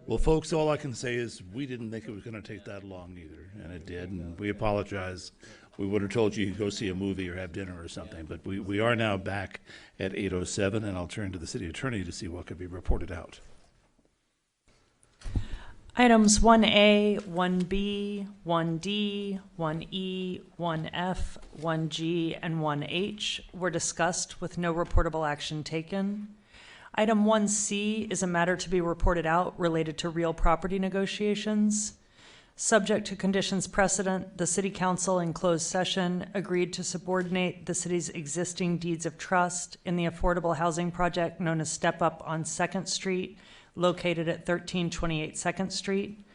Well, folks, all I can say is we didn't think it was going to take that long either, and it did, and we apologize. We would have told you you could go see a movie or have dinner or something, but we are now back at 8:07, and I'll turn to the city attorney to see what could be reported out. Items 1A, 1B, 1D, 1E, 1F, 1G, and 1H were discussed with no reportable action taken. Item 1C is a matter to be reported out related to real property negotiations. Subject to conditions precedent, the City Council in closed session agreed to subordinate the city's existing deeds of trust in the affordable housing project known as Step Up on 2nd Street, located at 1328 2nd Street.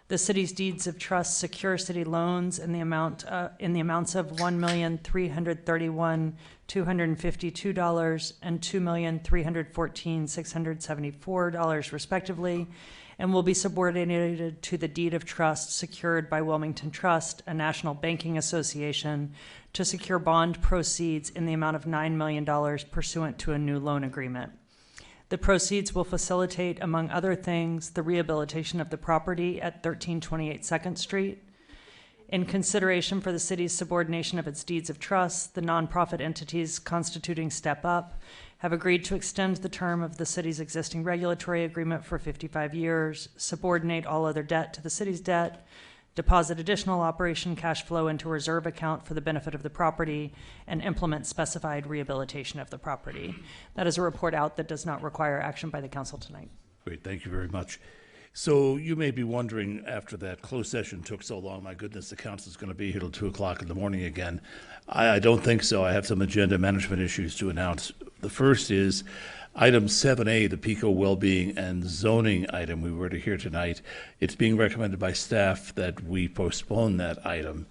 The city's deeds of trust secure city loans in the amounts of $1,331,252 and $2,314,674 respectively, and will be subordinated to the deed of trust secured by Wilmington Trust, a national banking association, to secure bond proceeds in the amount of $9 million pursuant to a new loan agreement. The proceeds will facilitate, among other things, the rehabilitation of the property at 1328 2nd Street. In consideration for the city's subordination of its deeds of trust, the nonprofit entities constituting Step Up have agreed to extend the term of the city's existing regulatory agreement for 55 years, subordinate all other debt to the city's debt, deposit additional operation cash flow into a reserve account for the benefit of the property, and implement specified rehabilitation of the property. That is a report out that does not require action by the council tonight. Great, thank you very much. So you may be wondering, after that closed session took so long, my goodness, the council's going to be here till 2 o'clock in the morning again. I don't think so. I have some agenda management issues to announce. The first is item 7A, the PICO Wellbeing and Zoning item we were to hear tonight. It's being recommended by staff that we postpone that item,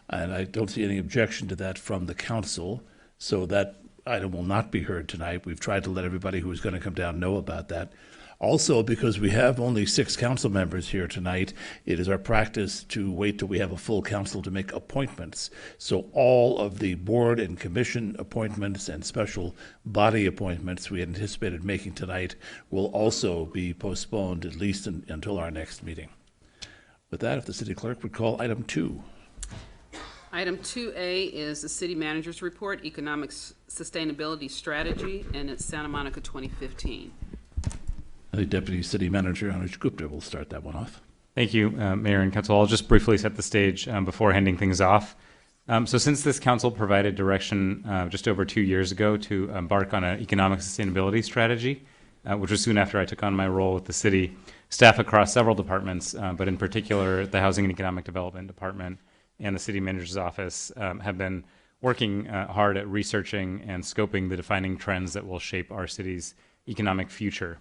and I don't see any objection to that from the council, so that item will not be heard tonight. We've tried to let everybody who is going to come down know about that. Also, because we have only 6 council members here tonight, it is our practice to wait till we have a full council to make appointments. So all of the board and commission appointments and special body appointments we anticipated making tonight will also be postponed at least until our next meeting. With that, if the city clerk would call item 2. Item 2A is the city manager's report, economic sustainability strategy, and it's Santa Monica 2015. The Deputy City Manager, Anuj Gupta, will start that one off. Thank you, Mayor and Council. I'll just briefly set the stage before handing things off. So since this council provided direction just over 2 years ago to embark on an economic sustainability strategy, which was soon after I took on my role with the city, staff across several departments, but in particular the Housing and Economic Development Department and the City Manager's Office have been working hard at researching and scoping the defining trends that will shape our city's economic future.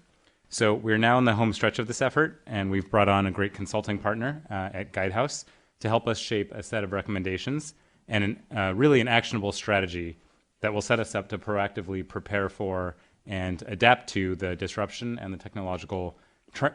So we're now in the home stretch of this effort, and we've brought on a great consulting partner at Guidehouse to help us shape a set of recommendations and really an actionable strategy that will set us up to proactively prepare for and adapt to the disruption and the technological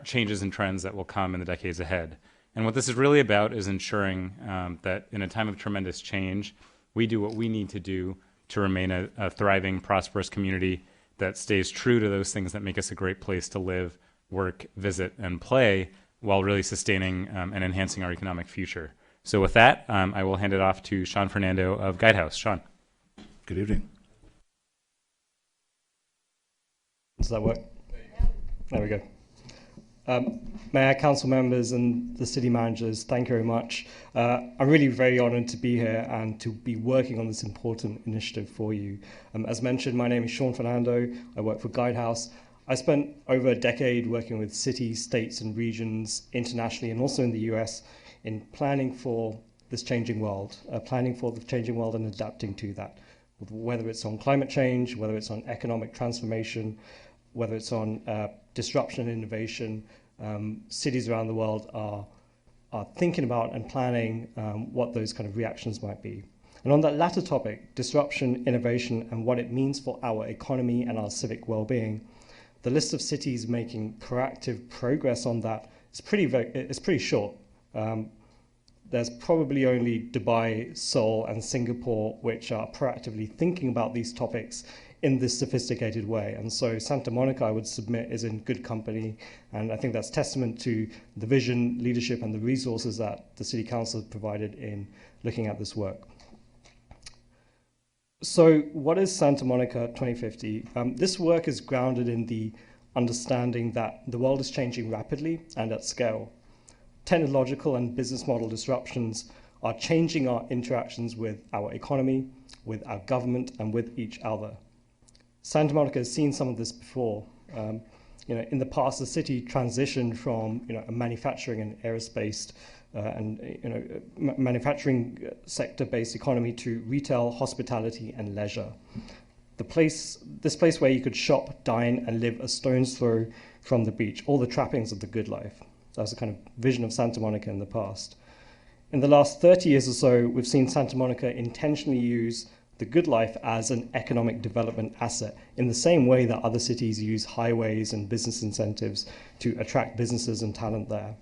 changes and trends that will come in the decades ahead. And what this is really about is ensuring that in a time of tremendous change, we do what we need to do to remain a thriving, prosperous community that stays true to those things that make us a great place to live, work, visit, and play, while really sustaining and enhancing our economic future. So with that, I will hand it off to Sean Fernando of Guidehouse. Sean. Good evening. Does that work? There we go. Mayor, council members, and the city managers, thank you very much. I'm really very honored to be here and to be working on this important initiative for you. As mentioned, my name is Sean Fernando. I work for Guidehouse. I spent over a decade working with cities, states, and regions internationally and also in the US in planning for this changing world, and adapting to that, whether it's on climate change, whether it's on economic transformation, whether it's on disruption and innovation. Cities around the world are thinking about and planning what those kind of reactions might be. And on that latter topic, disruption, innovation, and what it means for our economy and our civic well-being, the list of cities making proactive progress on that is pretty short. There's probably only Dubai, Seoul, and Singapore which are proactively thinking about these topics in this sophisticated way. And so Santa Monica, I would submit, is in good company. And I think that's testament to the vision, leadership, and the resources that the City Council has provided in looking at this work. So what is Santa Monica 2050? This work is grounded in the understanding that the world is changing rapidly and at scale. Technological and business model disruptions are changing our interactions with our economy, with our government, and with each other. Santa Monica has seen some of this before. In the past, the city transitioned from a manufacturing and aerospace manufacturing sector-based economy to retail, hospitality, and leisure. This place where you could shop, dine, and live a stone's throw from the beach, all the trappings of the good life. That was the kind of vision of Santa Monica in the past. In the last 30 years or so, we've seen Santa Monica intentionally use the good life as an economic development asset in the same way that other cities use highways and business incentives to attract businesses and talent there.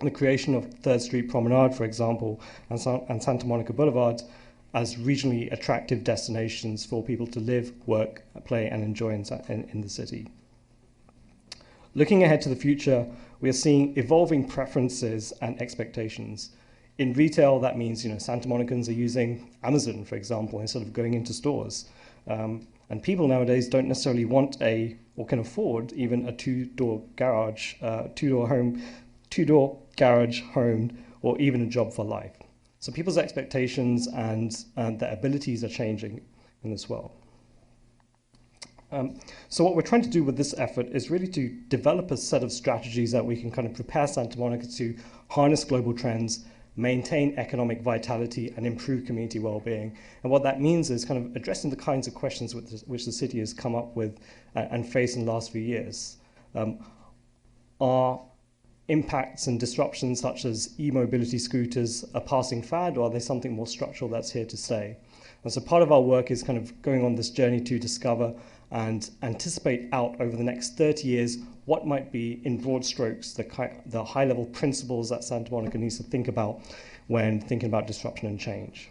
The creation of 3rd Street Promenade, for example, and Santa Monica Boulevard as regionally attractive destinations for people to live, work, play, and enjoy in the city. Looking ahead to the future, we are seeing evolving preferences and expectations. In retail, that means Santa Monicans are using Amazon, for example, instead of going into stores. And people nowadays don't necessarily want or can afford even a two-door garage, two-door garage home, or even a job for life. So people's expectations and their abilities are changing in this world. So what we're trying to do with this effort is really to develop a set of strategies that we can kind of prepare Santa Monica to harness global trends, maintain economic vitality, and improve community well-being. And what that means is kind of addressing the kinds of questions which the city has come up with and faced in the last few years. Are impacts and disruptions such as e-mobility scooters a passing fad, or are they something more structural that's here to stay? And so part of our work is kind of going on this journey to discover and anticipate out over the next 30 years what might be, in broad strokes, the high-level principles that Santa Monica needs to think about when thinking about disruption and change.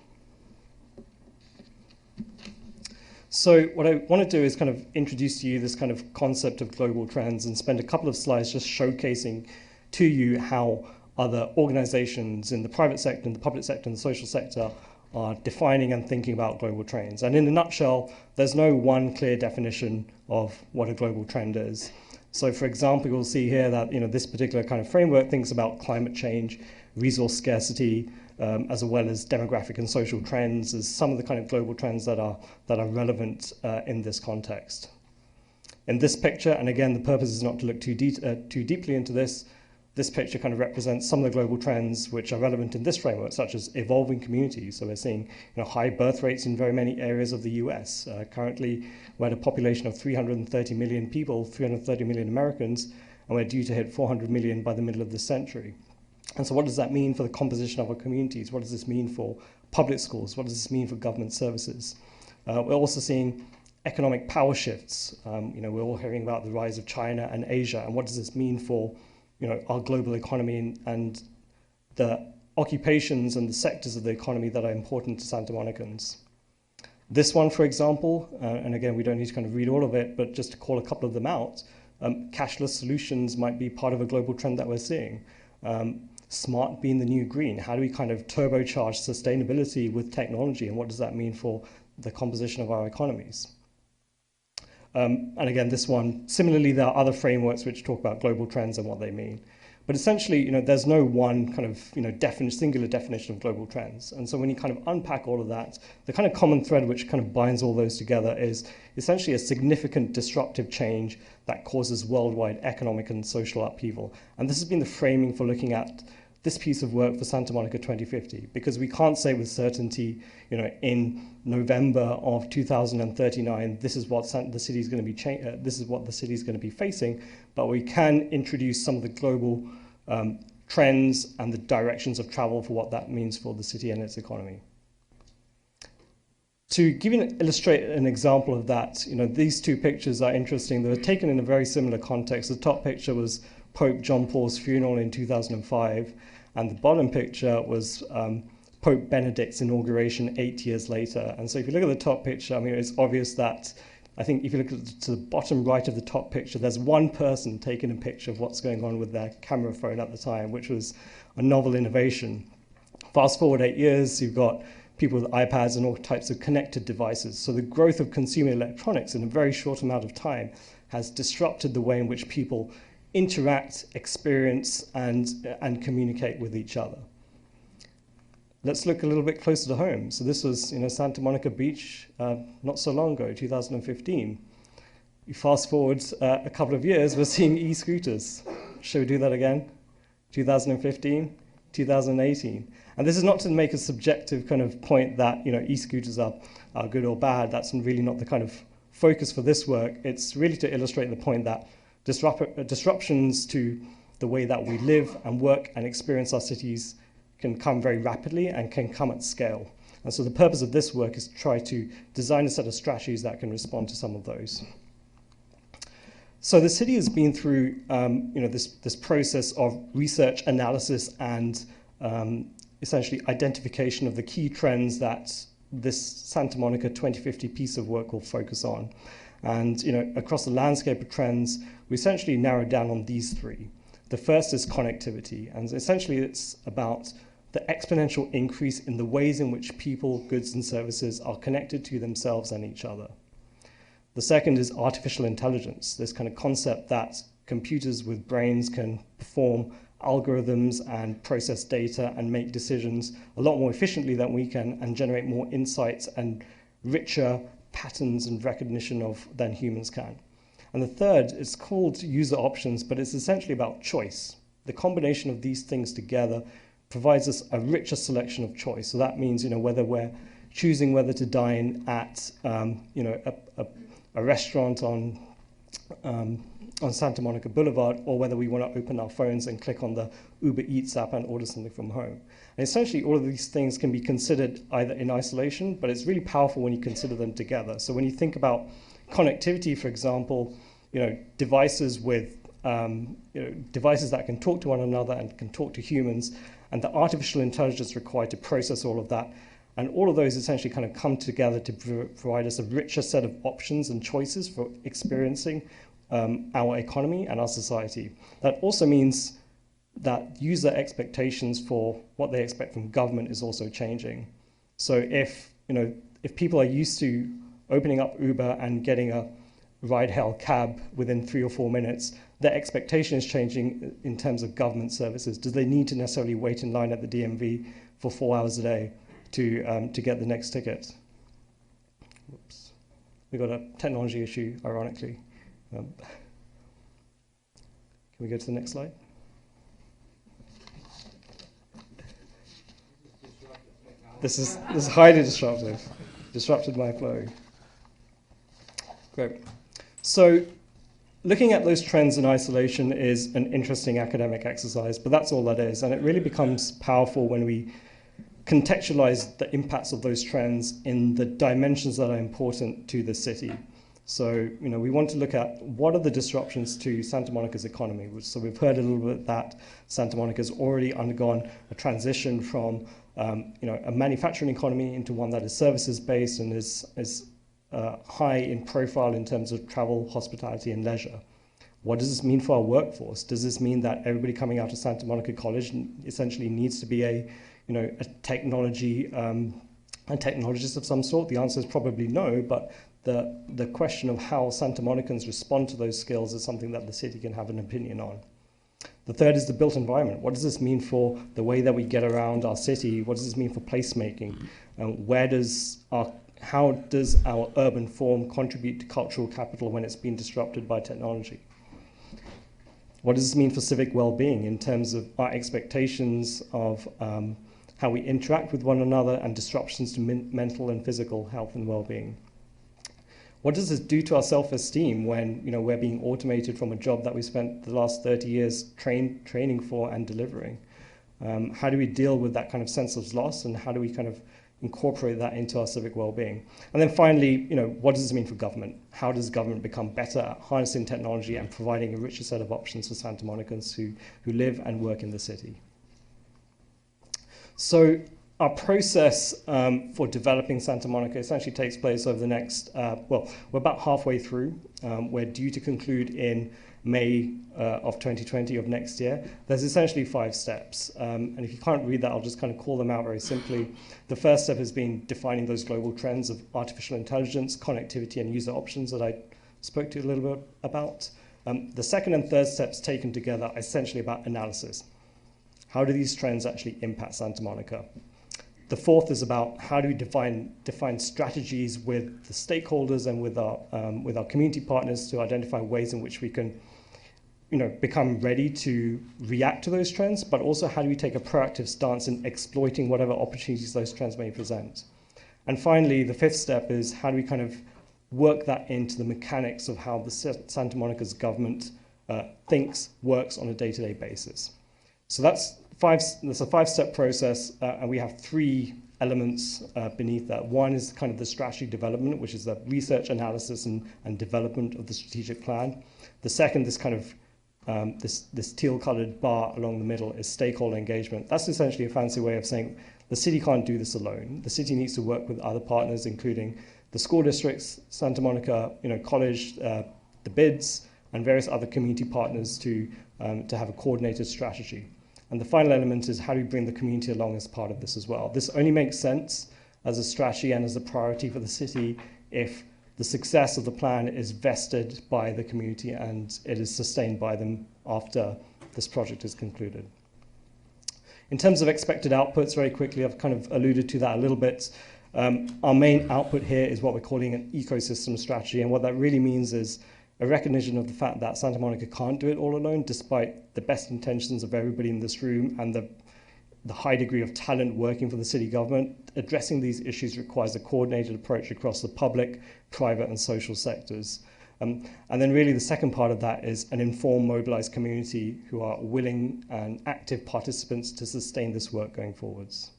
So what I want to do is kind of introduce to you this kind of concept of global trends and spend a couple of slides just showcasing to you how other organizations in the private sector, in the public sector, and the social sector are defining and thinking about global trends. And in a nutshell, there's no one clear definition of what a global trend is. So for example, you'll see here that this particular kind of framework thinks about climate change, resource scarcity, as well as demographic and social trends as some of the kind of global trends that are relevant in this context. In this picture, and again, the purpose is not to look too deeply into this, this picture kind of represents some of the global trends which are relevant in this framework, such as evolving communities. So we're seeing high birth rates in very many areas of the US. Currently, we're at a population of 330 million people, 330 million Americans, and we're due to hit 400 million by the middle of this century. And so what does that mean for the composition of our communities? What does this mean for public schools? What does this mean for government services? We're also seeing economic power shifts. We're all hearing about the rise of China and Asia, and what does this mean for our global economy and the occupations and the sectors of the economy that are important to Santa Monicans. This one, for example, and again, we don't need to kind of read all of it, but just to call a couple of them out, cashless solutions might be part of a global trend that we're seeing. Smart being the new green. How do we kind of turbocharge sustainability with technology, and what does that mean for the composition of our economies? And again, this one, similarly, there are other frameworks which talk about global trends and what they mean. But essentially, there's no one kind of, singular definition of global trends. And so when you kind of unpack all of that, the kind of common thread which kind of binds all those together is essentially a significant disruptive change that causes worldwide economic and social upheaval. And this has been the framing for looking at this piece of work for Santa Monica 2050, because we can't say with certainty, in November of 2039, this is what the city is going to be this is what the city is going to be facing, but we can introduce some of the global trends and the directions of travel for what that means for the city and its economy. To illustrate an example of that, these two pictures are interesting. They were taken in a very similar context. The top picture was Pope John Paul's funeral in 2005, and the bottom picture was Pope Benedict's inauguration 8 years later. And so if you look at the top picture, it's obvious that I think if you look to the bottom right of the top picture, there's one person taking a picture of what's going on with their camera phone at the time, which was a novel innovation. Fast forward 8 years, you've got people with iPads and all types of connected devices. So the growth of consumer electronics in a very short amount of time has disrupted the way in which people interact, experience, and communicate with each other. Let's look a little bit closer to home. So this was, Santa Monica Beach not so long ago, 2015. You fast forward a couple of years, we're seeing e-scooters. Shall we do that again? 2015, 2018. And this is not to make a subjective kind of point that e-scooters are good or bad. That's really not the kind of focus for this work. It's really to illustrate the point that disruptions to the way that we live and work and experience our cities can come very rapidly and can come at scale. And so the purpose of this work is to try to design a set of strategies that can respond to some of those. So the city has been through this process of research, analysis, and essentially identification of the key trends that this Santa Monica 2050 piece of work will focus on. And across the landscape of trends, we essentially narrowed down on these three. The first is connectivity, and essentially it's about the exponential increase in the ways in which people, goods, and services are connected to themselves and each other. The second is artificial intelligence, this kind of concept that computers with brains can perform algorithms and process data and make decisions a lot more efficiently than we can and generate more insights and richer patterns and recognition of than humans can. And the third is called user options, but it's essentially about choice. The combination of these things together provides us a richer selection of choice. So that means, whether we're choosing whether to dine at, a restaurant on Santa Monica Boulevard, or whether we want to open our phones and click on the Uber Eats app and order something from home. And essentially, all of these things can be considered either in isolation, but it's really powerful when you consider them together. So when you think about connectivity, for example, devices with devices that can talk to one another and can talk to humans, and the artificial intelligence required to process all of that. And all of those essentially kind of come together to provide us a richer set of options and choices for experiencing our economy and our society. That also means that user expectations for what they expect from government is also changing. So if people are used to opening up Uber and getting a ride-hail cab within 3 or 4 minutes, their expectation is changing in terms of government services. Do they need to necessarily wait in line at the DMV for 4 hours a day to get the next ticket? Whoops. We got a technology issue, ironically. Can we go to the next slide? This is highly disruptive. Disrupted my flow. Great. So looking at those trends in isolation is an interesting academic exercise, but that's all that is. And it really becomes powerful when we contextualize the impacts of those trends in the dimensions that are important to the city. So, we want to look at what are the disruptions to Santa Monica's economy. So we've heard a little bit that Santa Monica's already undergone a transition from, a manufacturing economy into one that is services-based and is high in profile in terms of travel, hospitality, and leisure. What does this mean for our workforce? Does this mean that everybody coming out of Santa Monica College essentially needs to be a technologist of some sort? The answer is probably no, but the question of how Santa Monicans respond to those skills is something that the city can have an opinion on. The third is the built environment. What does this mean for the way that we get around our city? What does this mean for placemaking? How does our urban form contribute to cultural capital when it's been disrupted by technology? What does this mean for civic well-being in terms of our expectations of how we interact with one another and disruptions to mental and physical health and well-being? What does this do to our self-esteem when we're being automated from a job that we spent the last 30 years training for and delivering? How do we deal with that kind of sense of loss, and how do we kind of incorporate that into our civic well-being? And then finally, what does this mean for government? How does government become better at harnessing technology and providing a richer set of options for Santa Monicans who live and work in the city? So our process for developing Santa Monica essentially takes place over the next, well, we're about halfway through. We're due to conclude in May of 2020 of next year. There's essentially 5 steps. And if you can't read that, I'll just kind of call them out very simply. The first step has been defining those global trends of artificial intelligence, connectivity, and user options that I spoke to you a little bit about. The second and third steps taken together are essentially about analysis. How do these trends actually impact Santa Monica? The fourth is about how do we define strategies with the stakeholders and with our community partners to identify ways in which we can, become ready to react to those trends, but also how do we take a proactive stance in exploiting whatever opportunities those trends may present. And finally, the fifth step is how do we kind of work that into the mechanics of how the Santa Monica's government thinks, works on a day-to-day basis. So that's a 5-step process, and we have 3 elements beneath that. One is kind of the strategy development, which is the research, analysis, and development of the strategic plan. The second, this kind of this teal-colored bar along the middle, is stakeholder engagement. That's essentially a fancy way of saying the city can't do this alone. The city needs to work with other partners, including the school districts, Santa Monica, college, the bids, and various other community partners to have a coordinated strategy. And the final element is how do we bring the community along as part of this as well. This only makes sense as a strategy and as a priority for the city if the success of the plan is vested by the community and it is sustained by them after this project is concluded. In terms of expected outputs, very quickly, I've kind of alluded to that a little bit. Our main output here is what we're calling an ecosystem strategy, and what that really means is a recognition of the fact that Santa Monica can't do it all alone, despite the best intentions of everybody in this room and the high degree of talent working for the city government. Addressing these issues requires a coordinated approach across the public, private, and social sectors. And then really the second part of that is an informed, mobilized community who are willing and active participants to sustain this work going forwards.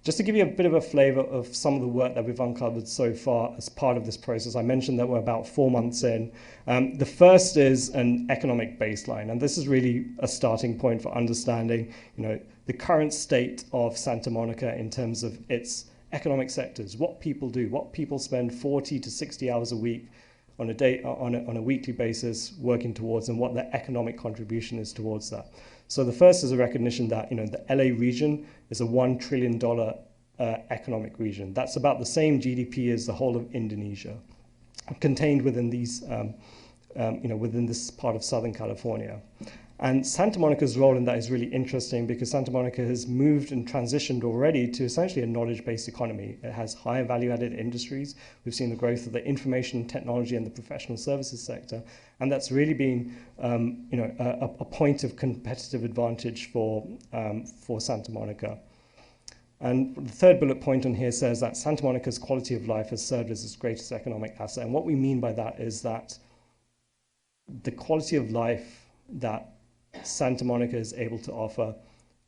Just to give you a bit of a flavor of some of the work that we've uncovered so far as part of this process, I mentioned that we're about 4 months in. The first is an economic baseline, and this is really a starting point for understanding, the current state of Santa Monica in terms of its economic sectors, what people do, what people spend 40 to 60 hours a week on a weekly basis working towards, and what their economic contribution is towards that. So the first is a recognition that the LA region is a $1 trillion economic region. That's about the same GDP as the whole of Indonesia, contained within these, within this part of Southern California. And Santa Monica's role in that is really interesting because Santa Monica has moved and transitioned already to essentially a knowledge-based economy. It has higher value-added industries. We've seen the growth of the information technology and the professional services sector, and that's really been a point of competitive advantage for Santa Monica. And the third bullet point on here says that Santa Monica's quality of life has served as its greatest economic asset. And what we mean by that is that the quality of life that Santa Monica is able to offer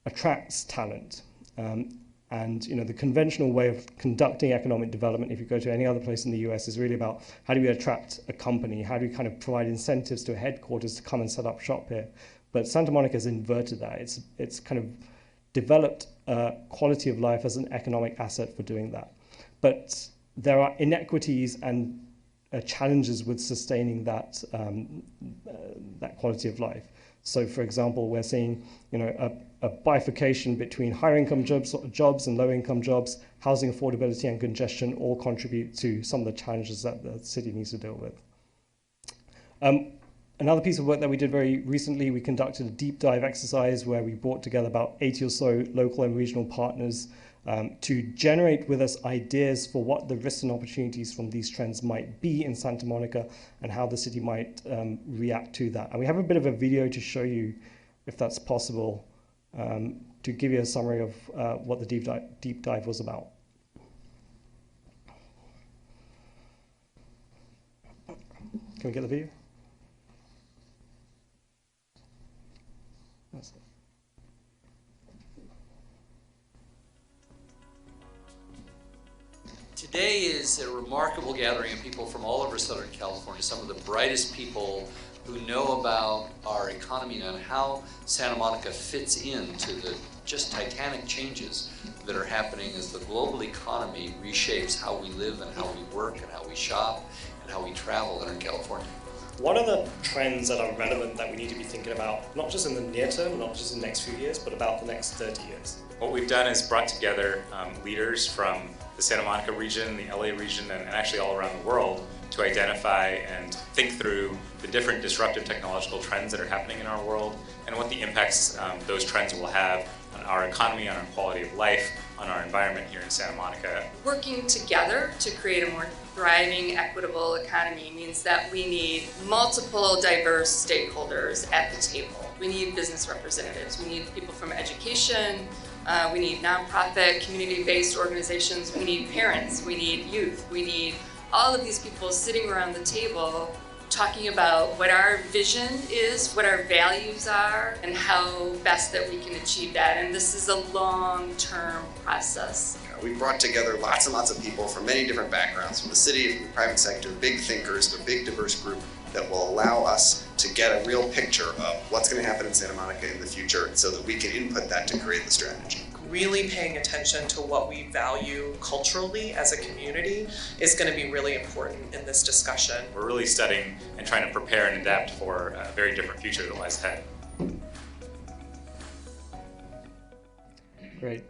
attracts talent. And the conventional way of conducting economic development, if you go to any other place in the US, is really about how do we attract a company? How do we kind of provide incentives to a headquarters to come and set up shop here? But Santa Monica has inverted that. It's kind of developed quality of life as an economic asset for doing that. But there are inequities and challenges with sustaining that that quality of life. So, for example, we're seeing a bifurcation between higher income jobs and low income jobs. Housing affordability and congestion all contribute to some of the challenges that the city needs to deal with. Another piece of work that we did very recently, we conducted a deep dive exercise where we brought together about 80 or so local and regional partners to generate with us ideas for what the risks and opportunities from these trends might be in Santa Monica and how the city might react to that. And we have a bit of a video to show you, if that's possible, to give you a summary of what the deep dive was about. Can we get the video? That's it. Today is a remarkable gathering of people from all over Southern California, some of the brightest people who know about our economy and how Santa Monica fits into the just titanic changes that are happening as the global economy reshapes how we live and how we work and how we shop and how we travel here in California. What are the trends that are relevant that we need to be thinking about, not just in the near term, not just in the next few years, but about the next 30 years? What we've done is brought together leaders from the Santa Monica region, the LA region, and actually all around the world to identify and think through the different disruptive technological trends that are happening in our world and what the impacts those trends will have on our economy, on our quality of life, on our environment here in Santa Monica. Working together to create a more thriving, equitable economy means that we need multiple diverse stakeholders at the table. We need business representatives, we need people from education, we need nonprofit, community-based organizations, we need parents, we need youth, we need all of these people sitting around the table talking about what our vision is, what our values are, and how best that we can achieve that. And this is a long-term process. We brought together lots and lots of people from many different backgrounds, from the city, from the private sector, big thinkers, a big diverse group that will allow us to get a real picture of what's going to happen in Santa Monica in the future so that we can input that to create the strategy. Really paying attention to what we value culturally as a community is going to be really important in this discussion. We're really studying and trying to prepare and adapt for a very different future that lies ahead. Great.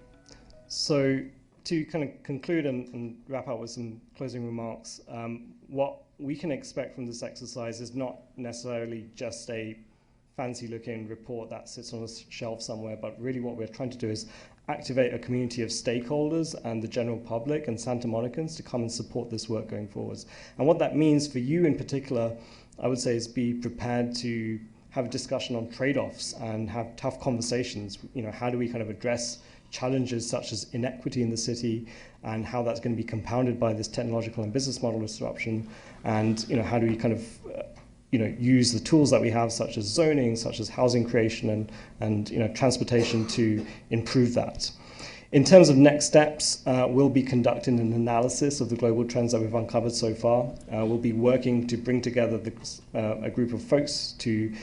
So to kind of conclude and wrap up with some closing remarks, what we can expect from this exercise is not necessarily just a fancy looking report that sits on a shelf somewhere, but really what we're trying to do is activate a community of stakeholders and the general public and Santa Monicans to come and support this work going forwards. And what that means for you in particular, I would say, is be prepared to have a discussion on trade-offs and have tough conversations. You know, how do we kind of address challenges such as inequity in the city and how that's going to be compounded by this technological and business model disruption, and how do we kind of use the tools that we have, such as zoning, such as housing creation and transportation, to improve that. In terms of next steps, we'll be conducting an analysis of the global trends that we've uncovered so far. We'll be working to bring together a group of folks to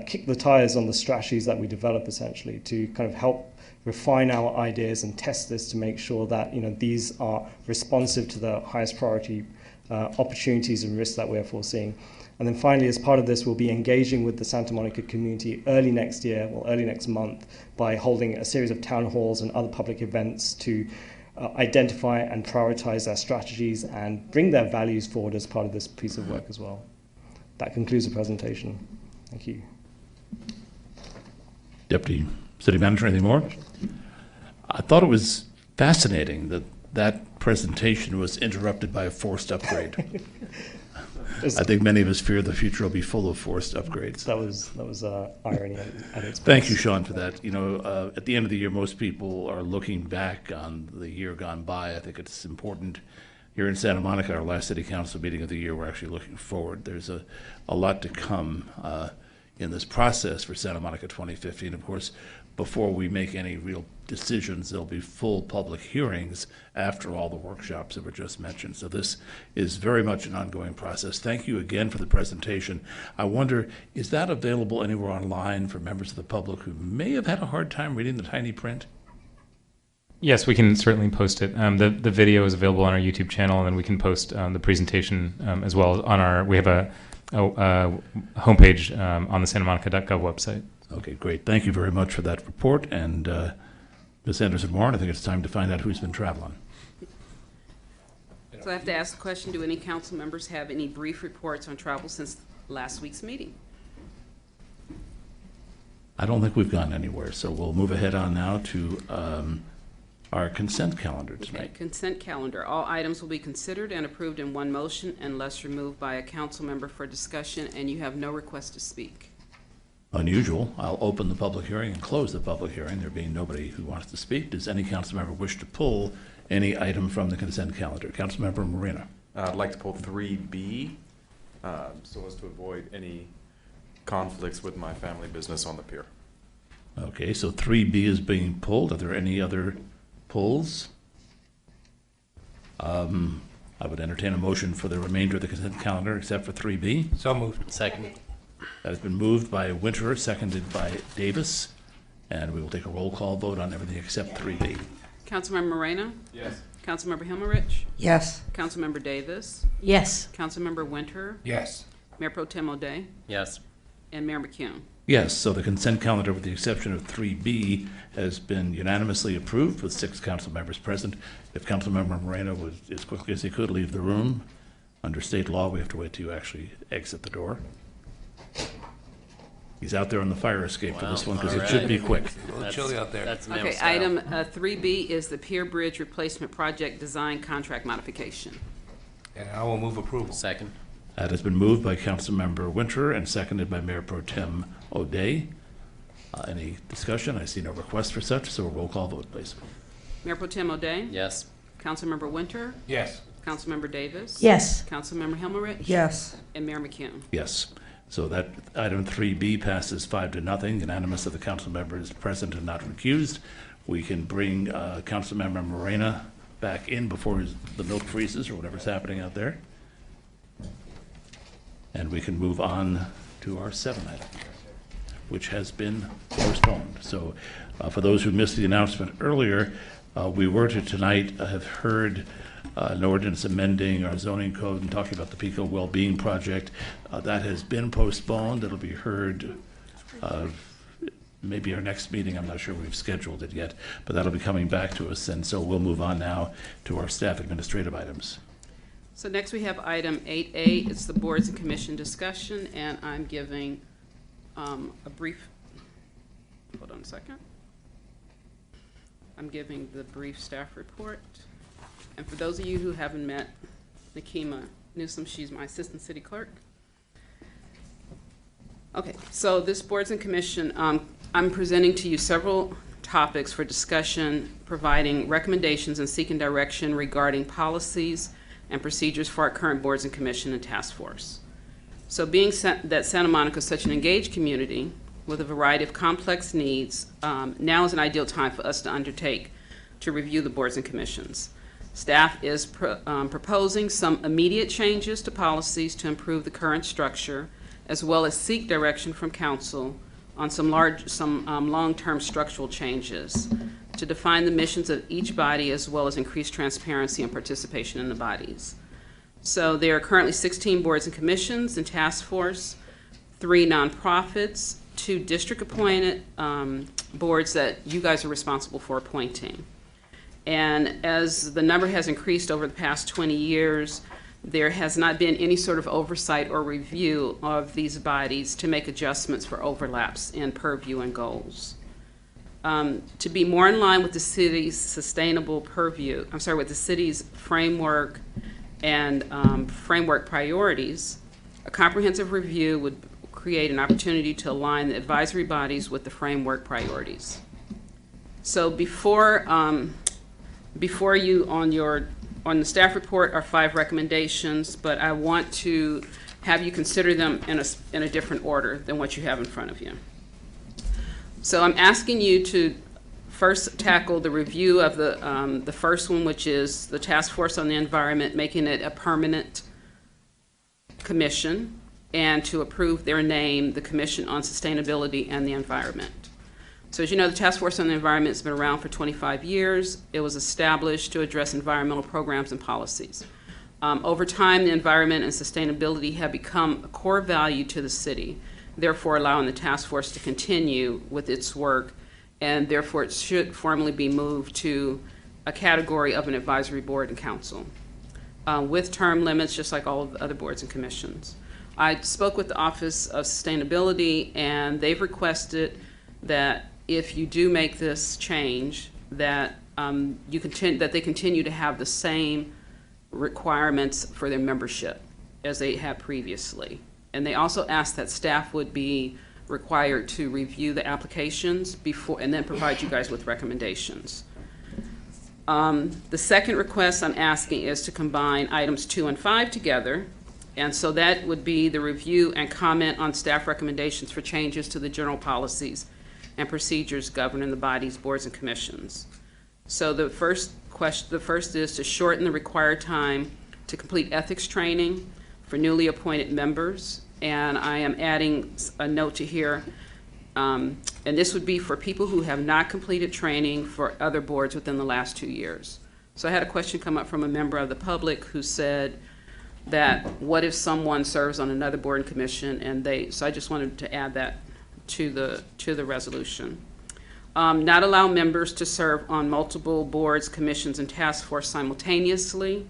kick the tires on the strategies that we develop, essentially, to kind of help refine our ideas and test this to make sure that these are responsive to the highest priority opportunities and risks that we're foreseeing. And then finally, as part of this, we'll be engaging with the Santa Monica community early next month, by holding a series of town halls and other public events to identify and prioritize their strategies and bring their values forward as part of this piece of work as well. That concludes the presentation. Thank you. Deputy City Manager, anything more? I thought it was fascinating that presentation was interrupted by a forced upgrade. I think many of us fear the future will be full of forced upgrades. That was irony at its best. Thank you, Sean, for that. At the end of the year, most people are looking back on the year gone by. I think it's important. Here in Santa Monica, our last city council meeting of the year, we're actually looking forward. There's a lot to come in this process for Santa Monica 2015. Of course, before we make any real decisions, there'll be full public hearings after all the workshops that were just mentioned. So this is very much an ongoing process. Thank you again for the presentation. I wonder, is that available anywhere online for members of the public who may have had a hard time reading the tiny print? Yes, we can certainly post it. The video is available on our YouTube channel, and then we can post the presentation as well on our. We have a homepage on the santamonica.gov website. Okay, great. Thank you very much for that report. And Ms. Anderson-Warren, I think it's time to find out who's been traveling. So I have to ask the question, do any council members have any brief reports on travel since last week's meeting? I don't think we've gone anywhere, so we'll move ahead on now to our consent calendar tonight. Okay, consent calendar. All items will be considered and approved in one motion unless removed by a council member for discussion, and you have no request to speak. Unusual. I'll open the public hearing and close the public hearing, there being nobody who wants to speak. Does any council member wish to pull any item from the consent calendar? Councilmember Moreno. I'd like to pull 3B so as to avoid any conflicts with my family business on the pier. Okay, so 3B is being pulled. Are there any other pulls? I would entertain a motion for the remainder of the consent calendar except for 3B. So moved. Second. That has been moved by Winterer, seconded by Davis. and we will take a roll call vote on everything except 3B. Councilmember Moreno? Yes. Councilmember Himmerich? Yes. Councilmember Davis? Yes. Councilmember Winter? Yes. Mayor Pro Tem O'Day? Yes. And Mayor McCune. Yes, so the consent calendar, with the exception of 3B, has been unanimously approved with 6 council members present. If Councilmember Moreno would, as quickly as he could, leave the room. Under state law, we have to wait till you actually exit the door. He's out there on the fire escape for this one because it should be quick. A little chilly out there. That's Okay, item 3B is the Pier Bridge Replacement Project Design Contract Modification. And I will move approval. Second. That has been moved by Councilmember Winter and seconded by Mayor Pro Tem O'Day. Any discussion? I see no request for such, so a roll call vote, please. Mayor Pro Tem O'Day? Yes. Councilmember Winter? Yes. Councilmember Davis? Yes. Councilmember Himmerich? Yes. And Mayor McCune. Yes. So that item 3B passes 5-0, unanimous of the council members present and not recused. We can bring Councilmember Morena back in before the milk freezes or whatever's happening out there. And we can move on to our 7th item, which has been postponed. So for those who missed the announcement earlier, we were to tonight have heard an ordinance amending our zoning code and talking about the Pico Wellbeing Project. That has been postponed. It'll be heard maybe our next meeting. I'm not sure we've scheduled it yet, but that'll be coming back to us. And so we'll move on now to our staff administrative items. So next we have item 8A. It's the boards and commission discussion, and I'm giving a brief, hold on a second. I'm giving the brief staff report. And for those of you who haven't met Nikema Newsom, she's my assistant city clerk. Okay, so this boards and commission, I'm presenting to you several topics for discussion, providing recommendations and seeking direction regarding policies and procedures for our current boards and commission and task force. So being that Santa Monica is such an engaged community with a variety of complex needs, now is an ideal time for us to undertake to review the boards and commissions. Staff is proposing some immediate changes to policies to improve the current structure, as well as seek direction from council on some long-term structural changes to define the missions of each body, as well as increase transparency and participation in the bodies. So there are currently 16 boards and commissions and task force, 3 nonprofits, 2 district-appointed boards that you guys are responsible for appointing. And as the number has increased over the past 20 years, there has not been any sort of oversight or review of these bodies to make adjustments for overlaps in purview and goals. To be more in line with the city's sustainable purview, with the city's framework and framework priorities, a comprehensive review would create an opportunity to align the advisory bodies with the framework priorities. So before you on the staff report are 5 recommendations, but I want to have you consider them in a different order than what you have in front of you. So I'm asking you to first tackle the review of the first one, which is the Task Force on the Environment, making it a permanent commission, and to approve their name, the Commission on Sustainability and the Environment. So as you know, the Task Force on the Environment has been around for 25 years. It was established to address environmental programs and policies. Over time, the environment and sustainability have become a core value to the city, therefore allowing the task force to continue with its work, and therefore it should formally be moved to a category of an advisory board and council, with term limits just like all of the other boards and commissions. I spoke with the Office of Sustainability, and they've requested that if you do make this change, that that they continue to have the same requirements for their membership as they had previously. And they also asked that staff would be required to review the applications before and then provide you guys with recommendations. The second request I'm asking is to combine items 2 and 5 together. And so that would be the review and comment on staff recommendations for changes to the general policies and procedures governing the bodies, boards, and commissions. So the first is to shorten the required time to complete ethics training for newly appointed members. And I am adding a note to here And this would be for people who have not completed training for other boards within the last 2 years. So I had a question come up from a member of the public who said that what if someone serves on another board and commission so I just wanted to add that to the resolution. Not allow members to serve on multiple boards, commissions, and task force simultaneously.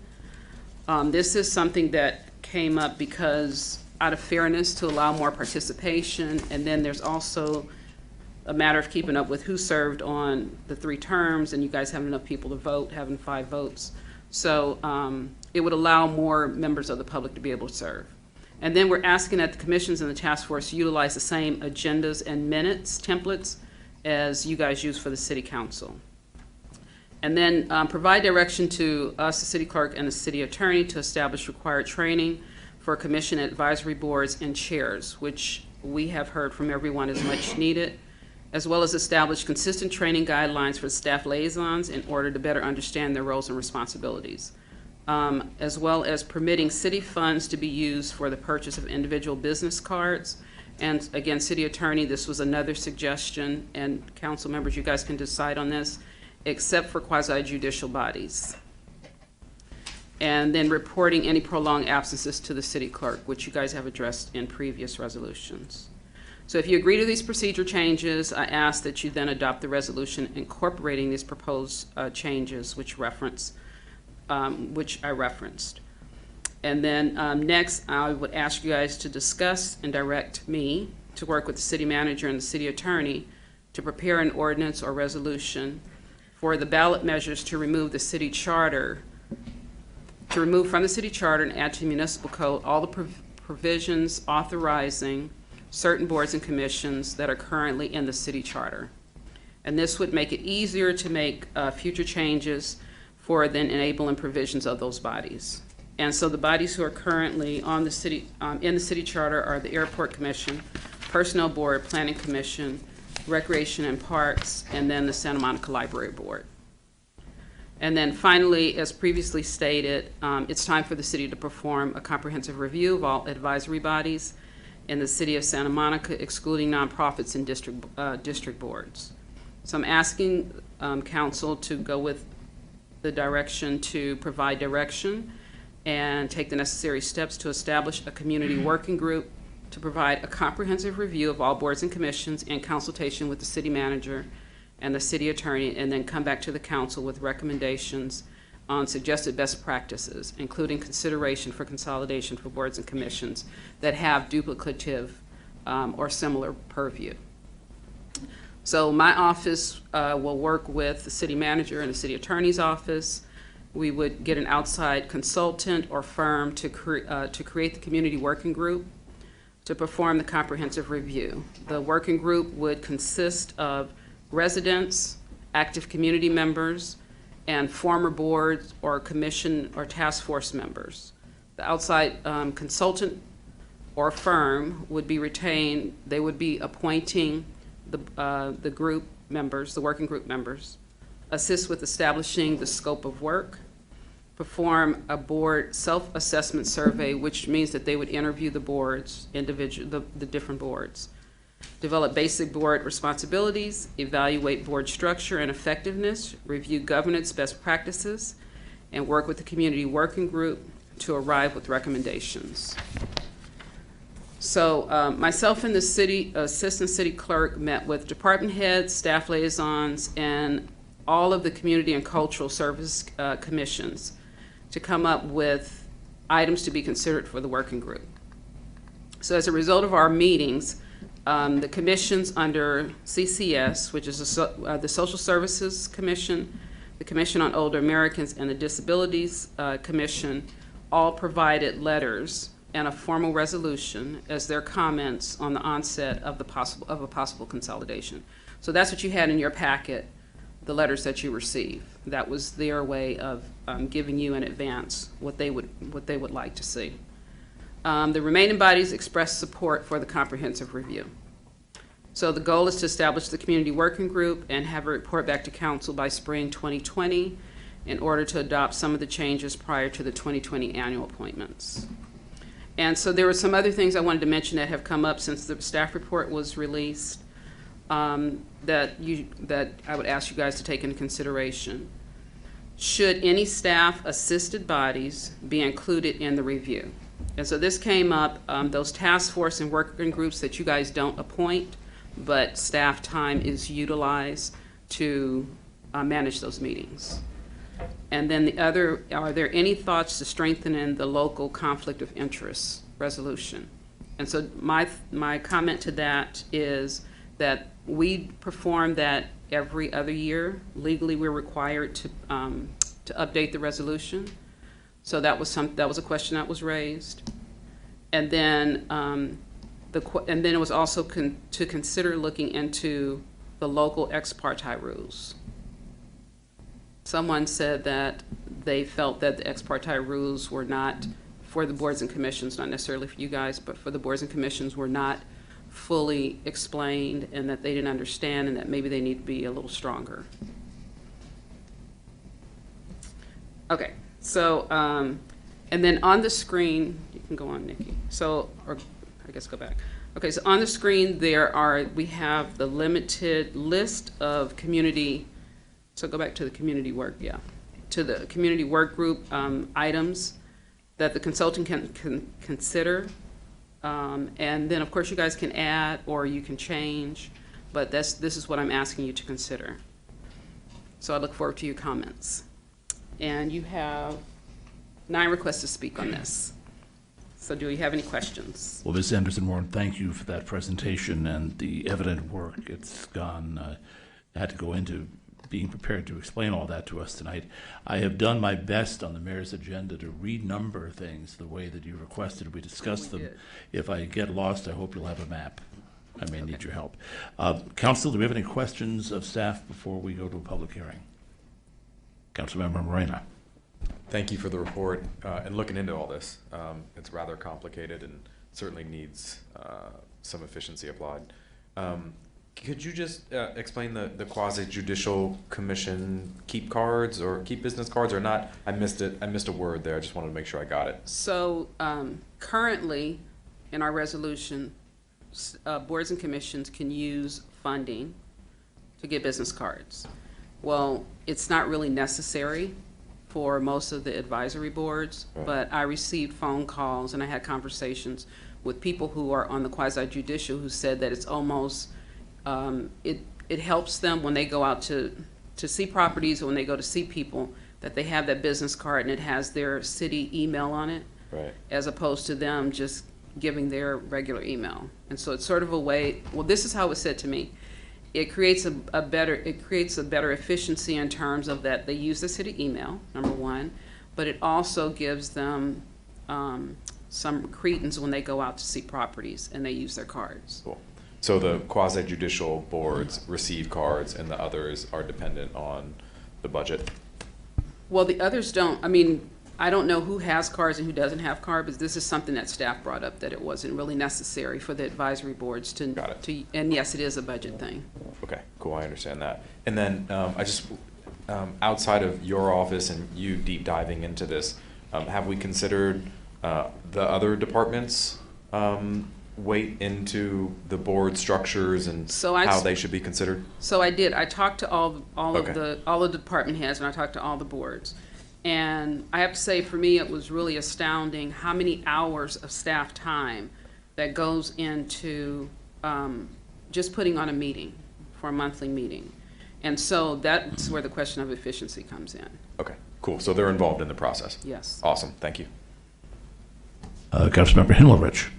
This is something that came up because out of fairness to allow more participation, and then there's also a matter of keeping up with who served on the 3 terms, and you guys have enough people to vote, having 5 votes. So it would allow more members of the public to be able to serve. And then we're asking that the commissions and the task force utilize the same agendas and minutes templates as you guys use for the city council. And then provide direction to us, the city clerk, and the city attorney to establish required training for commission advisory boards and chairs, which we have heard from everyone is much needed, as well as establish consistent training guidelines for staff liaisons in order to better understand their roles and responsibilities, as well as permitting city funds to be used for the purchase of individual business cards. And again, city attorney, this was another suggestion, and council members, you guys can decide on this, except for quasi-judicial bodies. And then reporting any prolonged absences to the city clerk, which you guys have addressed in previous resolutions. So if you agree to these procedure changes, I ask that you then adopt the resolution incorporating these proposed changes, which I referenced. And then next, I would ask you guys to discuss and direct me to work with the city manager and the city attorney to prepare an ordinance or resolution for the ballot measures to remove the city charter, to remove from the city charter and add to the municipal code all the provisions authorizing certain boards and commissions that are currently in the city charter. And this would make it easier to make future changes for then enabling provisions of those bodies. And so the bodies who are currently on the city, in the city charter are the Airport Commission, Personnel Board, Planning Commission, Recreation and Parks, and then the Santa Monica Library Board. And then finally, as previously stated, it's time for the city to perform a comprehensive review of all advisory bodies in the city of Santa Monica, excluding nonprofits and district boards. So I'm asking council to go with the direction to provide direction and take the necessary steps to establish a community working group to provide a comprehensive review of all boards and commissions in consultation with the city manager and the city attorney, and then come back to the council with recommendations on suggested best practices, including consideration for consolidation for boards and commissions that have duplicative or similar purview. So my office will work with the city manager and the city attorney's office. We would get an outside consultant or firm to create the community working group to perform the comprehensive review. The working group would consist of residents, active community members, and former boards or commission or task force members. The outside consultant or firm would be retained. They would be appointing the group members, the working group members, assist with establishing the scope of work, perform a board self-assessment survey, which means that they would interview the boards, the different boards, develop basic board responsibilities, evaluate board structure and effectiveness, review governance best practices, and work with the community working group to arrive with recommendations. So myself and the city assistant city clerk met with department heads, staff liaisons, and all of the community and cultural service commissions to come up with items to be considered for the working group. So as a result of our meetings, the commissions under CCS, which is the Social Services Commission, the Commission on Older Americans, and the Disabilities Commission, all provided letters and a formal resolution as their comments on the onset of a possible consolidation. So that's what you had in your packet, the letters that you received. That was their way of giving you in advance what they would like to see. The remaining bodies expressed support for the comprehensive review. So the goal is to establish the community working group and have a report back to council by spring 2020 in order to adopt some of the changes prior to the 2020 annual appointments. And so there were some other things I wanted to mention that have come up since the staff report was released. that I would ask you guys to take into consideration. Should any staff-assisted bodies be included in the review? And so this came up, those task force and working groups that you guys don't appoint, but staff time is utilized to manage those meetings. And then the other, are there any thoughts to strengthening the local conflict of interest resolution? And so my comment to that is that we perform that every other year. Legally, we're required to update the resolution. So that was a question that was raised. And then it was also to consider looking into the local ex parte rules. Someone said that they felt that the ex parte rules were not, for the boards and commissions, not necessarily for you guys, but for the boards and commissions, were not fully explained, and that they didn't understand, and that maybe they need to be a little stronger. Okay, so, and then on the screen, you can go on, Nikki. So, or I guess go back. Okay, so on the screen we have the limited list of community, so go back to the community work, to the community work group items that the consultant can consider. And then, of course, you guys can add or you can change, but this is what I'm asking you to consider. So I look forward to your comments. And you have 9 requests to speak on this. So do you have any questions? Well, Ms. Anderson-Warren, thank you for that presentation and the evident work. It's gone, had to go into being prepared to explain all that to us tonight. I have done my best on the mayor's agenda to renumber things the way that you requested we discuss them. Did. If I get lost, I hope you'll have a map. I may need your help. Council, do we have any questions of staff before we go to a public hearing? Councilmember Morena. Thank you for the report and looking into all this. It's rather complicated and certainly needs some efficiency applied. Could you just explain the quasi-judicial commission keep cards or keep business cards or not? I missed it. I missed a word there. I just wanted to make sure I got it. So currently, in our resolution, boards and commissions can use funding to get business cards. Well, it's not really necessary for most of the advisory boards, right. But I received phone calls and I had conversations with people who are on the quasi-judicial who said that it's almost, it helps them when they go out to see properties or when they go to see people, that they have that business card and it has their city email on it, right. As opposed to them just giving their regular email. And so it's sort of a way, well, this is how it was said to me. It creates a better efficiency in terms of that they use the city email, number one, but it also gives them some credence when they go out to see properties and they use their cards. Cool. So the quasi-judicial boards receive cards and the others are dependent on the budget? Well, the others don't. I mean, I don't know who has cards and who doesn't have cards, but this is something that staff brought up, that it wasn't really necessary for the advisory boards to. Got it. And yes, it is a budget thing. Okay, cool, I understand that. And then I just, outside of your office and you deep diving into this, have we considered the other departments' weight into the board structures and how they should be considered? So I did. I talked to all Okay. of the department heads, and I talked to all the boards. And I have to say, for me, it was really astounding how many hours of staff time that goes into just putting on a meeting, for a monthly meeting. And so that's where the question of efficiency comes in. Okay, cool. So they're involved in the process? Yes. Awesome, thank you. Councilmember Himmelrich.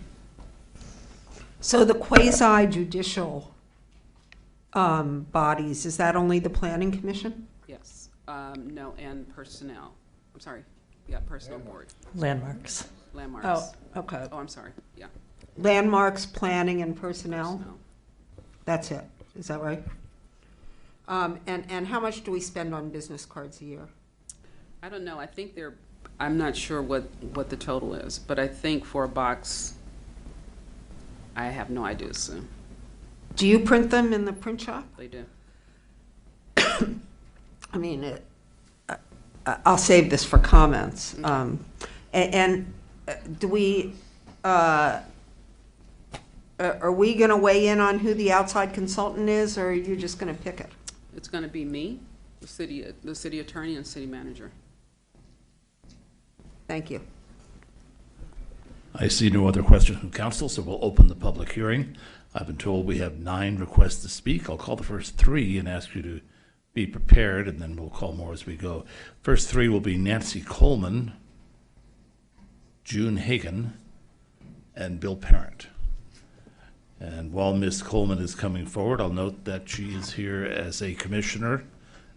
So the quasi-judicial bodies, is that only the Planning Commission? Yes. No, and personnel. I'm sorry. Yeah, personnel board. Landmarks. Landmarks. Oh, okay. Oh, I'm sorry. Yeah. Landmarks, planning, and personnel? Personnel. That's it, is that right? And how much do we spend on business cards a year? I don't know. I think I'm not sure what the total is, but I think for a box, I have no idea, so Do you print them in the print shop? they do. I mean, I'll save this for comments. And do we, Are we going to weigh in on who the outside consultant is, or are you just going to pick it? It's going to be me, the city attorney, and city manager. Thank you. I see no other questions from council, so we'll open the public hearing. I've been told we have 9 requests to speak. I'll call the first 3 and ask you to be prepared, and then we'll call more as we go. First 3 will be Nancy Coleman, June Hagan, and Bill Parent. And while Ms. Coleman is coming forward, I'll note that she is here as a commissioner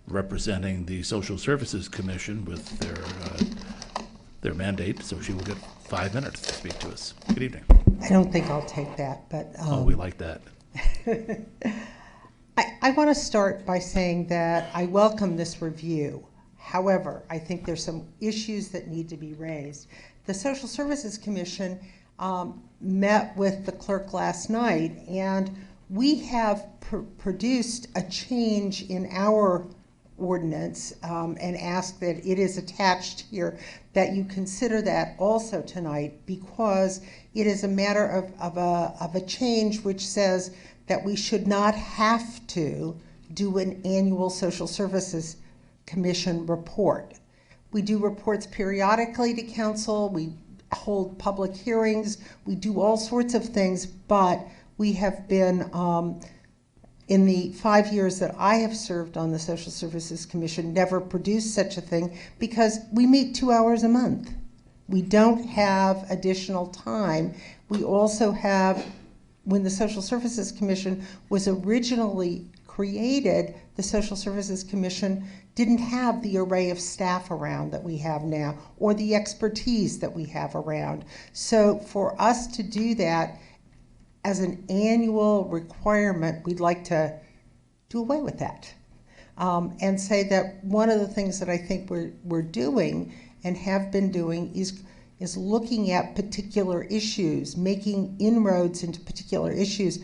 representing the Social Services Commission with their mandate, so she will get 5 minutes to speak to us. Good evening. I don't think I'll take that, but... Oh, we like that. I want to start by saying that I welcome this review. However, I think there's some issues that need to be raised. The Social Services Commission met with the clerk last night, and we have produced a change in our ordinance and ask that it is attached here, that you consider that also tonight, because it is a matter of a change which says that we should not have to do an annual Social Services Commission report. We do reports periodically to council, we hold public hearings, we do all sorts of things, but we have been, in the 5 years that I have served on the Social Services Commission, never produced such a thing because we meet 2 hours a month. We don't have additional time. We also have, when the Social Services Commission was originally created, the Social Services Commission didn't have the array of staff around that we have now, or the expertise that we have around. So for us to do that as an annual requirement, we'd like to do away with that. And say that one of the things that I think we're doing and have been doing is looking at particular issues, making inroads into particular issues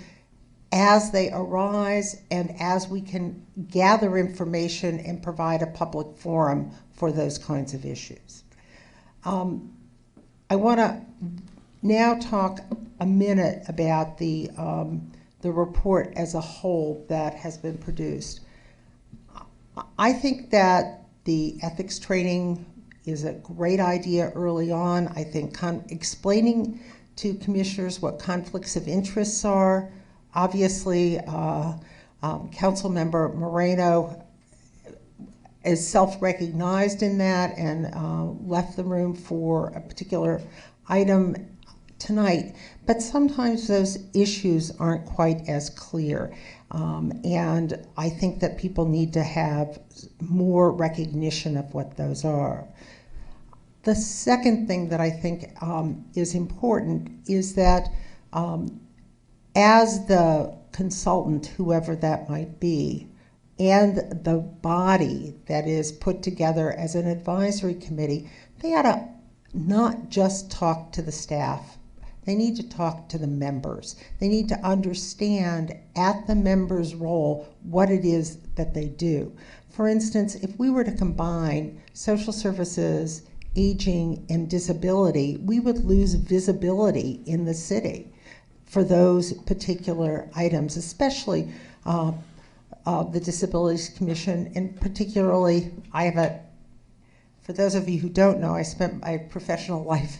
as they arise and as we can gather information and provide a public forum for those kinds of issues. I want to now talk a minute about the report as a whole that has been produced. I think that the ethics training is a great idea early on. I think explaining to commissioners what conflicts of interests are. Obviously, Council Member Moreno is self-recognized in that and left the room for a particular item tonight. But sometimes those issues aren't quite as clear. And I think that people need to have more recognition of what those are. The second thing that I think is important is that as the consultant, whoever that might be, and the body that is put together as an advisory committee, they ought to not just talk to the staff. They need to talk to the members. They need to understand at the members' role what it is that they do. For instance, if we were to combine social services, aging, and disability, we would lose visibility in the city for those particular items, especially the Disabilities Commission, and particularly, for those of you who don't know, I spent my professional life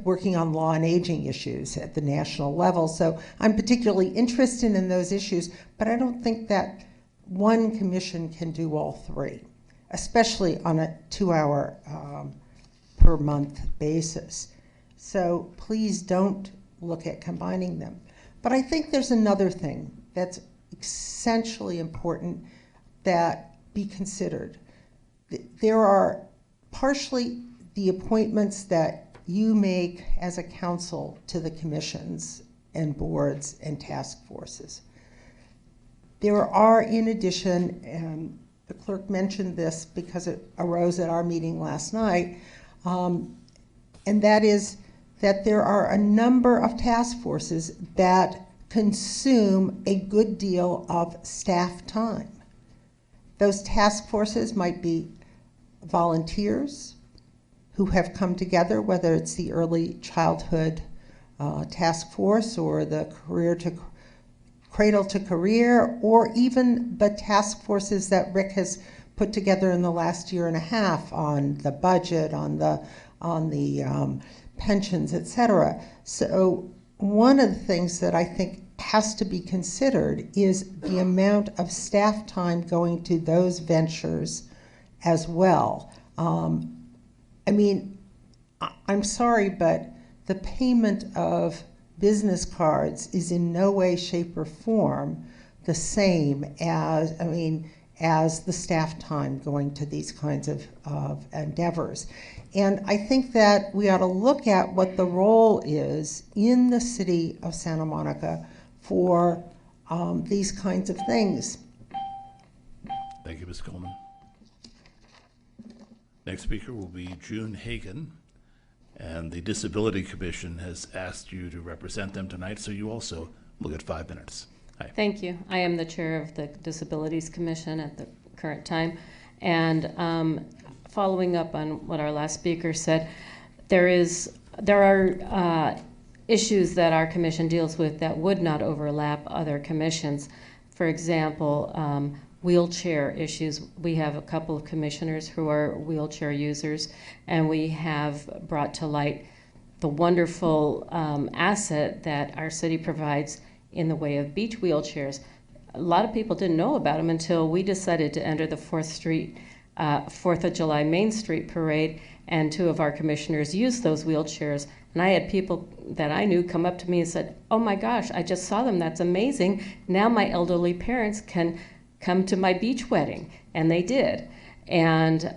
working on law and aging issues at the national level, so I'm particularly interested in those issues, but I don't think that one commission can do all three, especially on a 2-hour per month basis. So please don't look at combining them. But I think there's another thing that's essentially important that be considered. There are partially the appointments that you make as a council to the commissions and boards and task forces. There are, in addition, and the clerk mentioned this because it arose at our meeting last night, and that is that there are a number of task forces that consume a good deal of staff time. Those task forces might be volunteers who have come together, whether it's the early childhood task force or the cradle to career, or even the task forces that Rick has put together in the last year and a half on the budget, on the pensions, etc. So one of the things that I think has to be considered is the amount of staff time going to those ventures as well. I mean, I'm sorry, but the payment of business cards is in no way, shape, or form the same as, as the staff time going to these kinds of endeavors. And I think that we ought to look at what the role is in the city of Santa Monica for these kinds of things. Thank you, Ms. Coleman. Next speaker will be June Hagan, and the Disability Commission has asked you to represent them tonight, so you also will get 5 minutes. Hi. Thank you. I am the chair of the Disabilities Commission at the current time, and following up on what our last speaker said, there are issues that our commission deals with that would not overlap other commissions. For example, wheelchair issues. We have a couple of commissioners who are wheelchair users, and we have brought to light the wonderful asset that our city provides in the way of beach wheelchairs. A lot of people didn't know about them until we decided to enter the 4th of July Main Street Parade, and 2 of our commissioners used those wheelchairs. And I had people that I knew come up to me and said, "Oh my gosh, I just saw them, that's amazing. Now my elderly parents can come to my beach wedding," and they did. And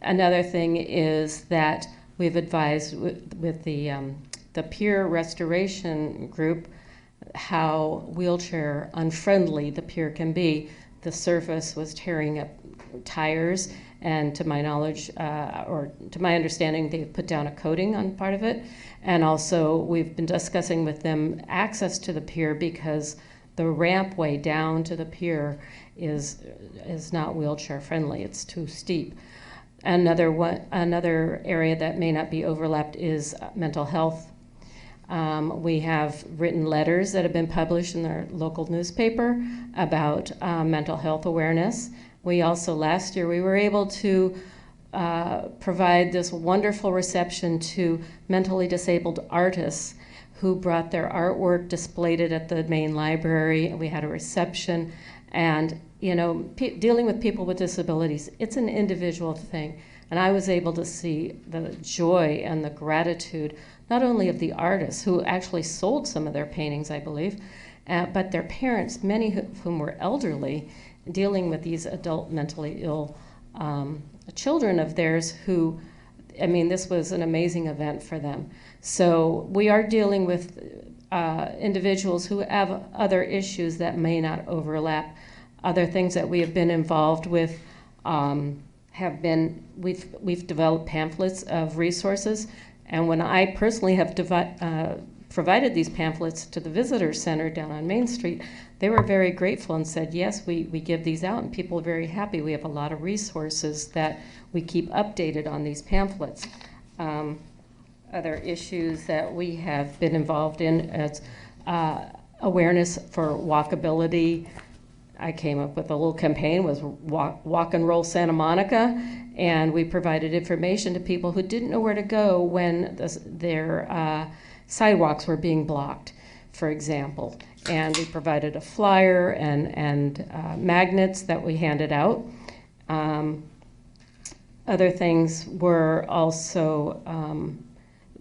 another thing is that we've advised with the pier restoration group how wheelchair unfriendly the pier can be. The surface was tearing up tires, and to my knowledge, or to my understanding, they put down a coating on part of it. And also we've been discussing with them access to the pier, because the rampway down to the pier is not wheelchair friendly. It's too steep. Another area that may not be overlapped is mental health. We have written letters that have been published in our local newspaper about mental health awareness. We also, last year, we were able to provide this wonderful reception to mentally disabled artists who brought their artwork, displayed it at the main library. We had a reception, and dealing with people with disabilities, it's an individual thing. And I was able to see the joy and the gratitude, not only of the artists who actually sold some of their paintings, I believe, but their parents, many of whom were elderly, dealing with these adult mentally ill children of theirs who, this was an amazing event for them. So we are dealing with individuals who have other issues that may not overlap. Other things that we have been involved with we've developed pamphlets of resources, and when I personally have provided these pamphlets to the visitor center down on Main Street, they were very grateful and said, yes, we give these out, and people are very happy. We have a lot of resources that we keep updated on these pamphlets. Other issues that we have been involved in is awareness for walkability. I came up with a little campaign with Walk and Roll Santa Monica, and we provided information to people who didn't know where to go when their sidewalks were being blocked, for example. And we provided a flyer and magnets that we handed out. Other things were also,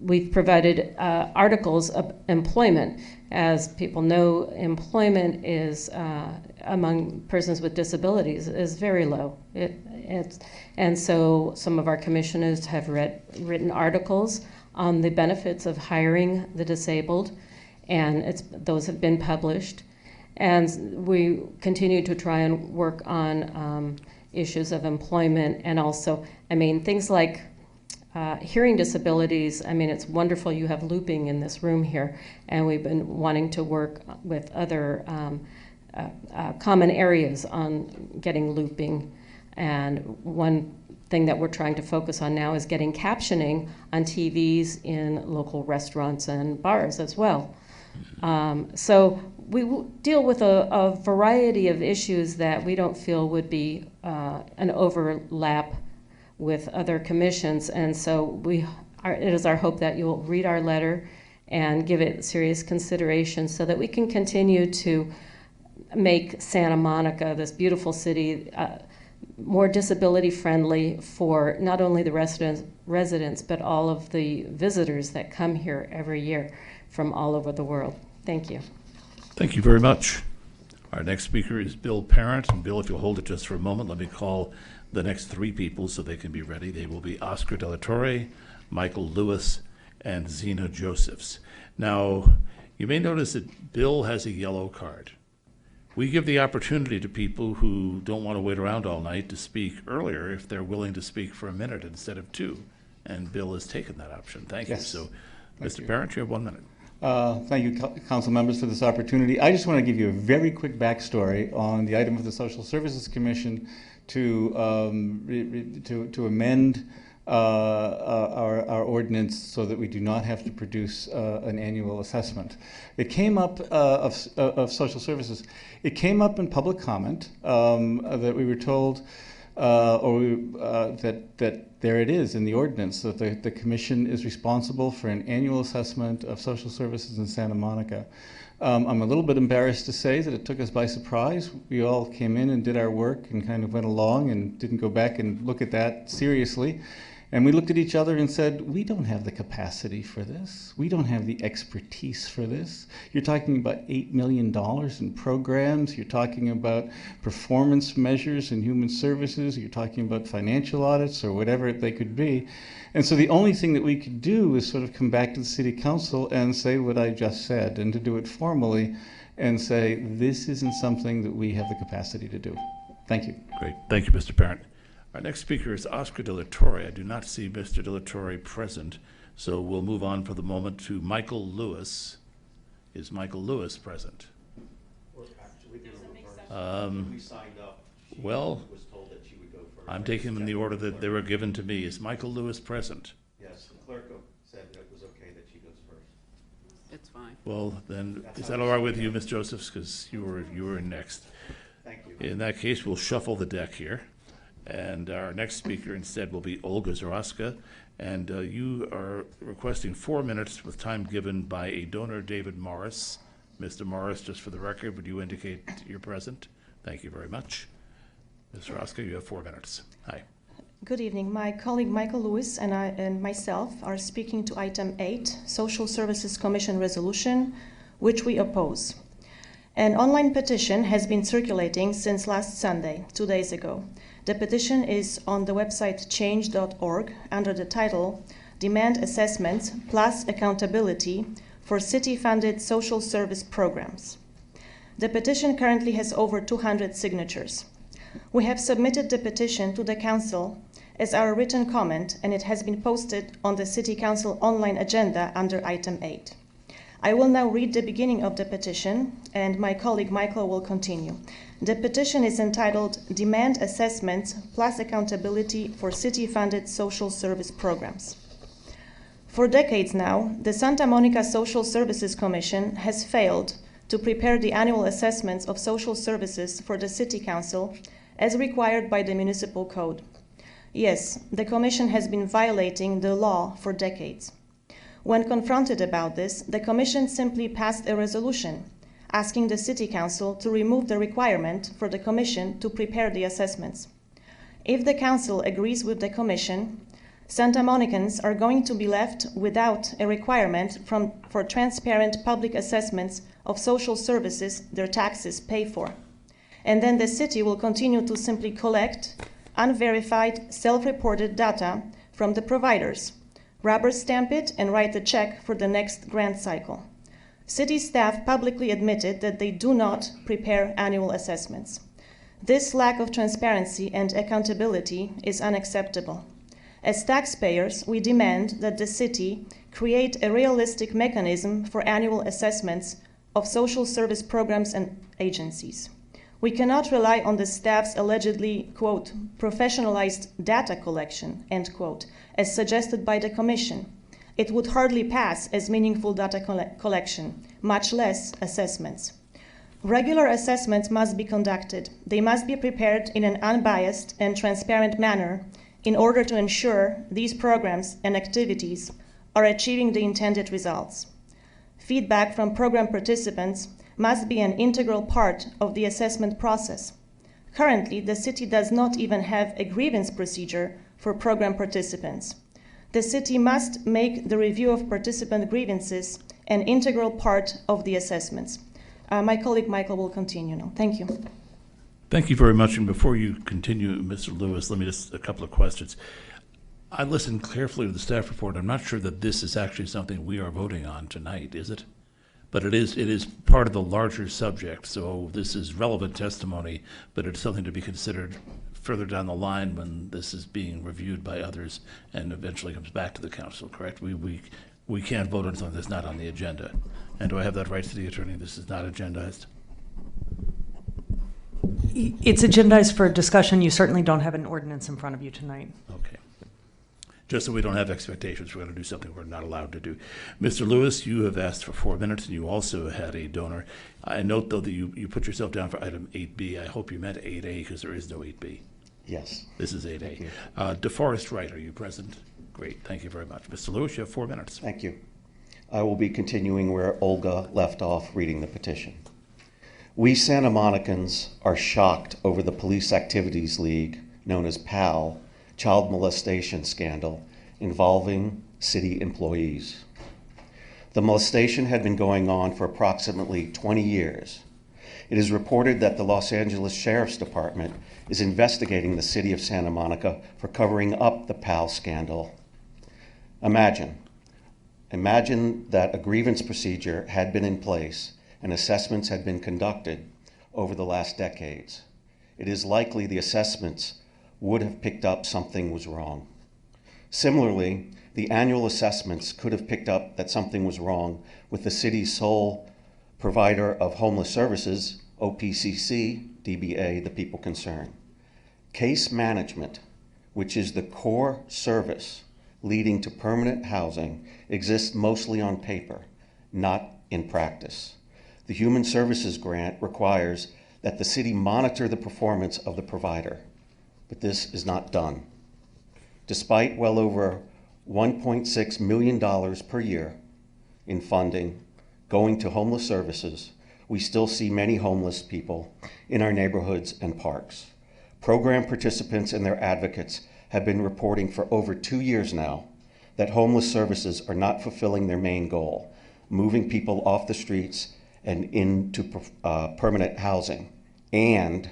we've provided articles of employment. As people know, employment is among persons with disabilities is very low. And so some of our commissioners have written articles on the benefits of hiring the disabled, and those have been published. And we continue to try and work on issues of employment, and also, things like hearing disabilities. It's wonderful you have looping in this room here, and we've been wanting to work with other common areas on getting looping. And one thing that we're trying to focus on now is getting captioning on TVs in local restaurants and bars as well. So we deal with a variety of issues that we don't feel would be an overlap with other commissions, and so it is our hope that you'll read our letter and give it serious consideration so that we can continue to make Santa Monica, this beautiful city, more disability friendly for not only the residents but all of the visitors that come here every year from all over the world. Thank you. Thank you very much. Our next speaker is Bill Parent. And Bill, if you'll hold it just for a moment, let me call the next three people so they can be ready. They will be Oscar De La Torre, Michael Lewis, and Zena Josephs. Now, you may notice that Bill has a yellow card. We give the opportunity to people who don't want to wait around all night to speak earlier if they're willing to speak for a minute instead of two. And Bill has taken that option. Thank you. So, Mr. Parent, you have 1 minute. Thank you, council members, for this opportunity. I just want to give you a very quick backstory on the item of the Social Services Commission to amend our ordinance so that we do not have to produce an annual assessment. It came up of social services. It came up in public comment that we were told, that there it is in the ordinance, that the commission is responsible for an annual assessment of social services in Santa Monica. I'm a little bit embarrassed to say that it took us by surprise. We all came in and did our work and kind of went along and didn't go back and look at that seriously. And we looked at each other and said, we don't have the capacity for this. We don't have the expertise for this. You're talking about $8 million in programs. You're talking about performance measures in human services. You're talking about financial audits or whatever they could be. And so the only thing that we could do is sort of come back to the city council and say what I just said, and to do it formally and say, this isn't something that we have the capacity to do. Thank you. Great. Thank you, Mr. Parent. Our next speaker is Oscar De La Torre. I do not see Mr. De La Torre present, so we'll move on for the moment to Michael Lewis. Is Michael Lewis present? Well, I'm taking them in the order that they were given to me. Is Michael Lewis present? Yes, the clerk said that it was okay that she goes first. It's fine. Well, then, is that all right with you, Ms. Josephs? Because you were next. Thank you. In that case, we'll shuffle the deck here. And our next speaker instead will be Olga Zaroska. And you are requesting 4 minutes with time given by a donor, David Morris. Mr. Morris, just for the record, would you indicate you're present? Thank you very much. Ms. Zaroska, you have 4 minutes. Hi. Good evening. My colleague Michael Lewis and I and myself are speaking to item 8, Social Services Commission Resolution, which we oppose. An online petition has been circulating since last Sunday, 2 days ago. The petition is on the website change.org under the title Demand Assessments plus Accountability for City-Funded Social Service Programs. The petition currently has over 200 signatures. We have submitted the petition to the Council as our written comment, and it has been posted on the City Council online agenda under item 8. I will now read the beginning of the petition, and my colleague Michael will continue. The petition is entitled Demand Assessments plus Accountability for City-Funded Social Service Programs. For decades now, the Santa Monica Social Services Commission has failed to prepare the annual assessments of social services for the City Council as required by the Municipal Code. Yes, the Commission has been violating the law for decades. When confronted about this, the Commission simply passed a resolution asking the City Council to remove the requirement for the Commission to prepare the assessments. If the Council agrees with the Commission, Santa Monicans are going to be left without a requirement for transparent public assessments of social services their taxes pay for. And then the city will continue to simply collect unverified, self-reported data from the providers, rubber stamp it, and write a check for the next grant cycle. City staff publicly admitted that they do not prepare annual assessments. This lack of transparency and accountability is unacceptable. As taxpayers, we demand that the city create a realistic mechanism for annual assessments of social service programs and agencies. We cannot rely on the staff's allegedly, quote, professionalized data collection, end quote, as suggested by the Commission. It would hardly pass as meaningful data collection, much less assessments. Regular assessments must be conducted. They must be prepared in an unbiased and transparent manner in order to ensure these programs and activities are achieving the intended results. Feedback from program participants must be an integral part of the assessment process. Currently, the city does not even have a grievance procedure for program participants. The city must make the review of participant grievances an integral part of the assessments. My colleague Michael will continue now. Thank you. Thank you very much. And before you continue, Mr. Lewis, let me just a couple of questions. I listened carefully to the staff report. I'm not sure that this is actually something we are voting on tonight, is it? But it is part of the larger subject, so this is relevant testimony, but it's something to be considered further down the line when this is being reviewed by others and eventually comes back to the council, correct? We can't vote on something that's not on the agenda. And do I have that right, City Attorney? This is not agendized? It's agendized for discussion. You certainly don't have an ordinance in front of you tonight. Okay. Just so we don't have expectations, we're going to do something we're not allowed to do. Mr. Lewis, you have asked for 4 minutes, and you also had a donor. I note, though, that you put yourself down for item 8B. I hope you meant 8A, because there is no 8B. Yes. This is 8A. DeForest Wright, are you present? Great, thank you very much. Mr. Lewis, you have 4 minutes. Thank you. I will be continuing where Olga left off reading the petition. We Santa Monicans are shocked over the Police Activities League, known as PAL, child molestation scandal involving city employees. The molestation had been going on for approximately 20 years. It is reported that the Los Angeles Sheriff's Department is investigating the city of Santa Monica for covering up the PAL scandal. Imagine that a grievance procedure had been in place and assessments had been conducted over the last decades. It is likely the assessments would have picked up something was wrong. Similarly, the annual assessments could have picked up that something was wrong with the city's sole provider of homeless services, OPCC, DBA, the people concerned. Case management, which is the core service leading to permanent housing, exists mostly on paper, not in practice. The Human Services Grant requires that the city monitor the performance of the provider, but this is not done. Despite well over $1.6 million per year in funding going to homeless services, we still see many homeless people in our neighborhoods and parks. Program participants and their advocates have been reporting for over 2 years now that homeless services are not fulfilling their main goal, moving people off the streets and into permanent housing, and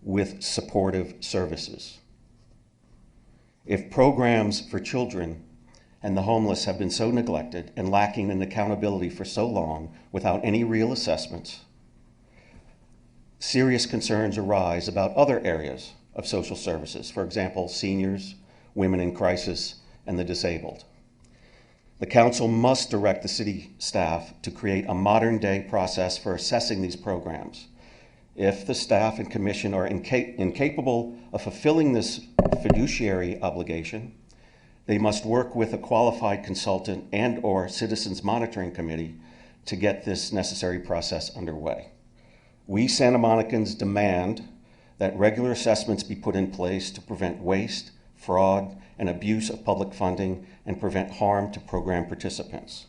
with supportive services. If programs for children and the homeless have been so neglected and lacking in accountability for so long without any real assessments, serious concerns arise about other areas of social services, for example, seniors, women in crisis, and the disabled. The council must direct the city staff to create a modern-day process for assessing these programs. If the staff and commission are incapable of fulfilling this fiduciary obligation, they must work with a qualified consultant and/or citizens monitoring committee to get this necessary process underway. We Santa Monicans demand that regular assessments be put in place to prevent waste, fraud, and abuse of public funding and prevent harm to program participants.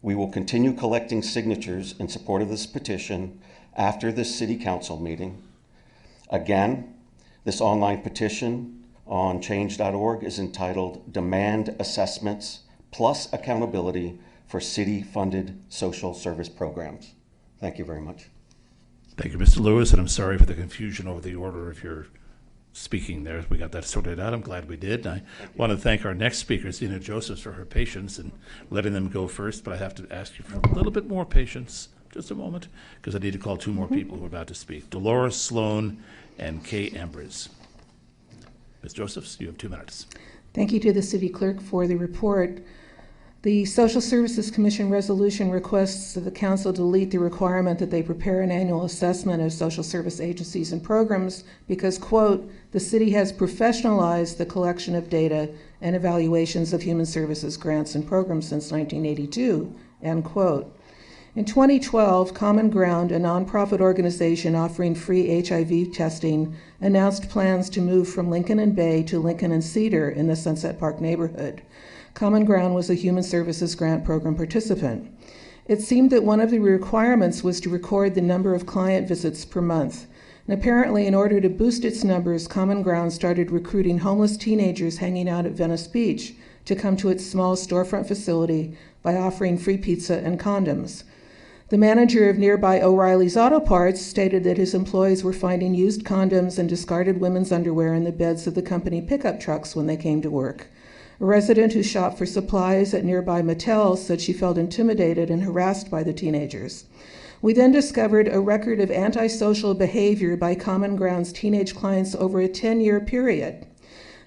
We will continue collecting signatures in support of this petition after this city council meeting. Again, this online petition on change.org is entitled Demand Assessments Plus Accountability for City-Funded Social Service Programs. Thank you very much. Thank you, Mr. Lewis, and I'm sorry for the confusion over the order of your speaking there. We got that sorted out. I'm glad we did. I want to thank our next speaker, Zena Josephs, for her patience in letting them go first, but I have to ask you for a little bit more patience. Just a moment, because I need to call 2 more people who are about to speak. Dolores Sloan and Kay Ambers. Ms. Josephs, you have 2 minutes. Thank you to the city clerk for the report. The Social Services Commission resolution requests that the council delete the requirement that they prepare an annual assessment of social service agencies and programs because, quote, the city has professionalized the collection of data and evaluations of human services grants and programs since 1982, end quote. In 2012, Common Ground, a nonprofit organization offering free HIV testing, announced plans to move from Lincoln and Bay to Lincoln and Cedar in the Sunset Park neighborhood. Common Ground was a human services grant program participant. It seemed that one of the requirements was to record the number of client visits per month. And apparently, in order to boost its numbers, Common Ground started recruiting homeless teenagers hanging out at Venice Beach to come to its small storefront facility by offering free pizza and condoms. The manager of nearby O'Reilly's Auto Parts stated that his employees were finding used condoms and discarded women's underwear in the beds of the company pickup trucks when they came to work. A resident who shopped for supplies at nearby Mattel said she felt intimidated and harassed by the teenagers. We then discovered a record of antisocial behavior by Common Ground's teenage clients over a 10-year period.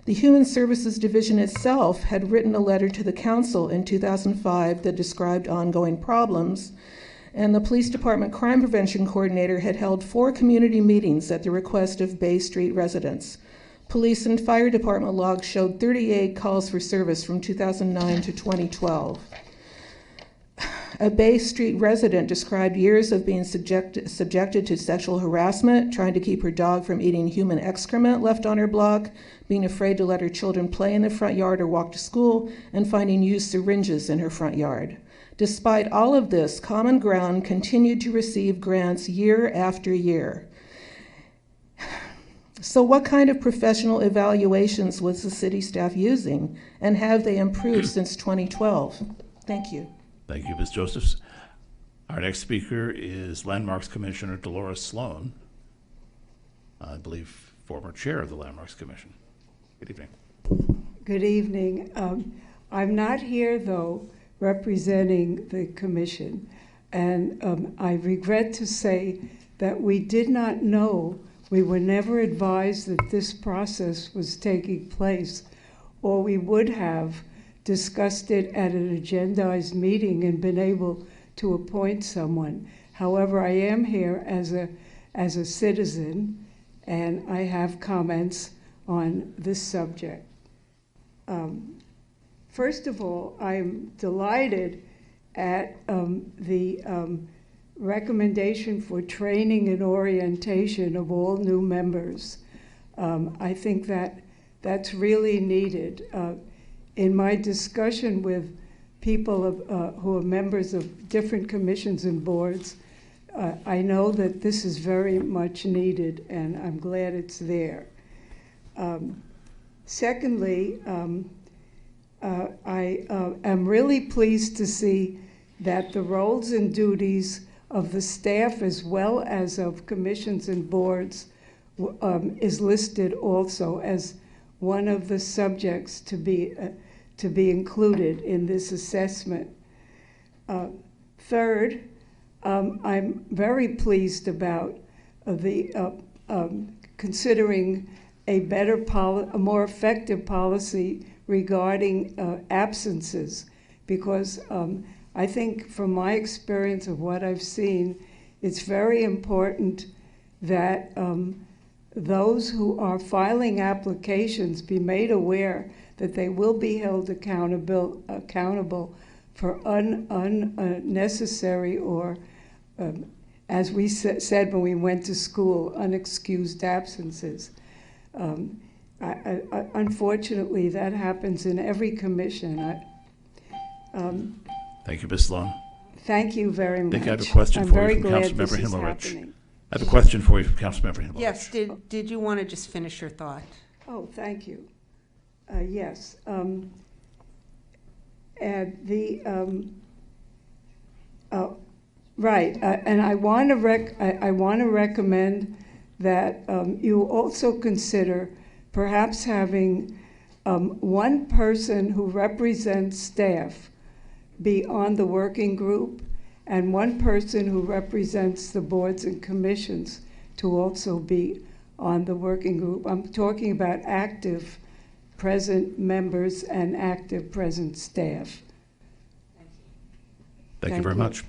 The Human Services Division itself had written a letter to the council in 2005 that described ongoing problems, and the Police Department Crime Prevention Coordinator had held 4 community meetings at the request of Bay Street residents. Police and Fire Department logs showed 38 calls for service from 2009 to 2012. A Bay Street resident described years of being subjected to sexual harassment, trying to keep her dog from eating human excrement left on her block, being afraid to let her children play in the front yard or walk to school, and finding used syringes in her front yard. Despite all of this, Common Ground continued to receive grants year after year. So what kind of professional evaluations was the city staff using, and have they improved since 2012? Thank you. Thank you, Ms. Josephs. Our next speaker is Landmarks Commissioner Dolores Sloan, I believe former chair of the Landmarks Commission. Good evening. Good evening. I'm not here, though, representing the commission, and I regret to say that we did not know, we were never advised that this process was taking place, or we would have discussed it at an agendized meeting and been able to appoint someone. However, I am here as a citizen, and I have comments on this subject. First of all, I'm delighted at the recommendation for training and orientation of all new members. I think that that's really needed. In my discussion with people who are members of different commissions and boards, I know that this is very much needed, and I'm glad it's there. Secondly, I am really pleased to see that the roles and duties of the staff as well as of commissions and boards is listed also as one of the subjects to be included in this assessment. Third, I'm very pleased about the considering a more effective policy regarding absences, because I think from my experience of what I've seen, it's very important that those who are filing applications be made aware that they will be held accountable for unnecessary or, as we said when we went to school, unexcused absences. Unfortunately, that happens in every commission. Thank you, Ms. Sloan. Thank you very much. I think I have a question for you from Councilmember Himmelrich. I have a question for you from Councilmember Himmelrich. Yes, did you want to just finish your thought? Oh, thank you. Yes. And I want to recommend that you also consider perhaps having one person who represents staff be on the working group, and one person who represents the boards and commissions to also be on the working group. I'm talking about active present members and active present staff. Thank you very much.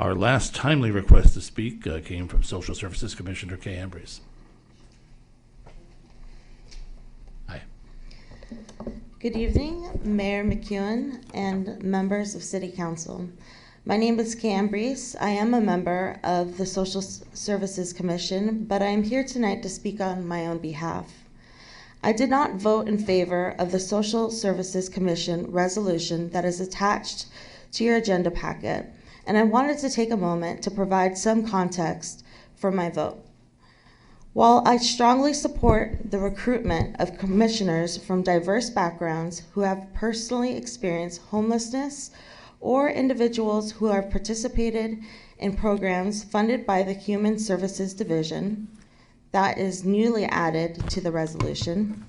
Our last timely request to speak came from Social Services Commissioner Kay Ambrose. Hi. Good evening, Mayor McEwen and members of City Council. My name is Kay Ambrose. I am a member of the Social Services Commission, but I am here tonight to speak on my own behalf. I did not vote in favor of the Social Services Commission resolution that is attached to your agenda packet, and I wanted to take a moment to provide some context for my vote. While I strongly support the recruitment of commissioners from diverse backgrounds who have personally experienced homelessness or individuals who have participated in programs funded by the Human Services Division that is newly added to the resolution,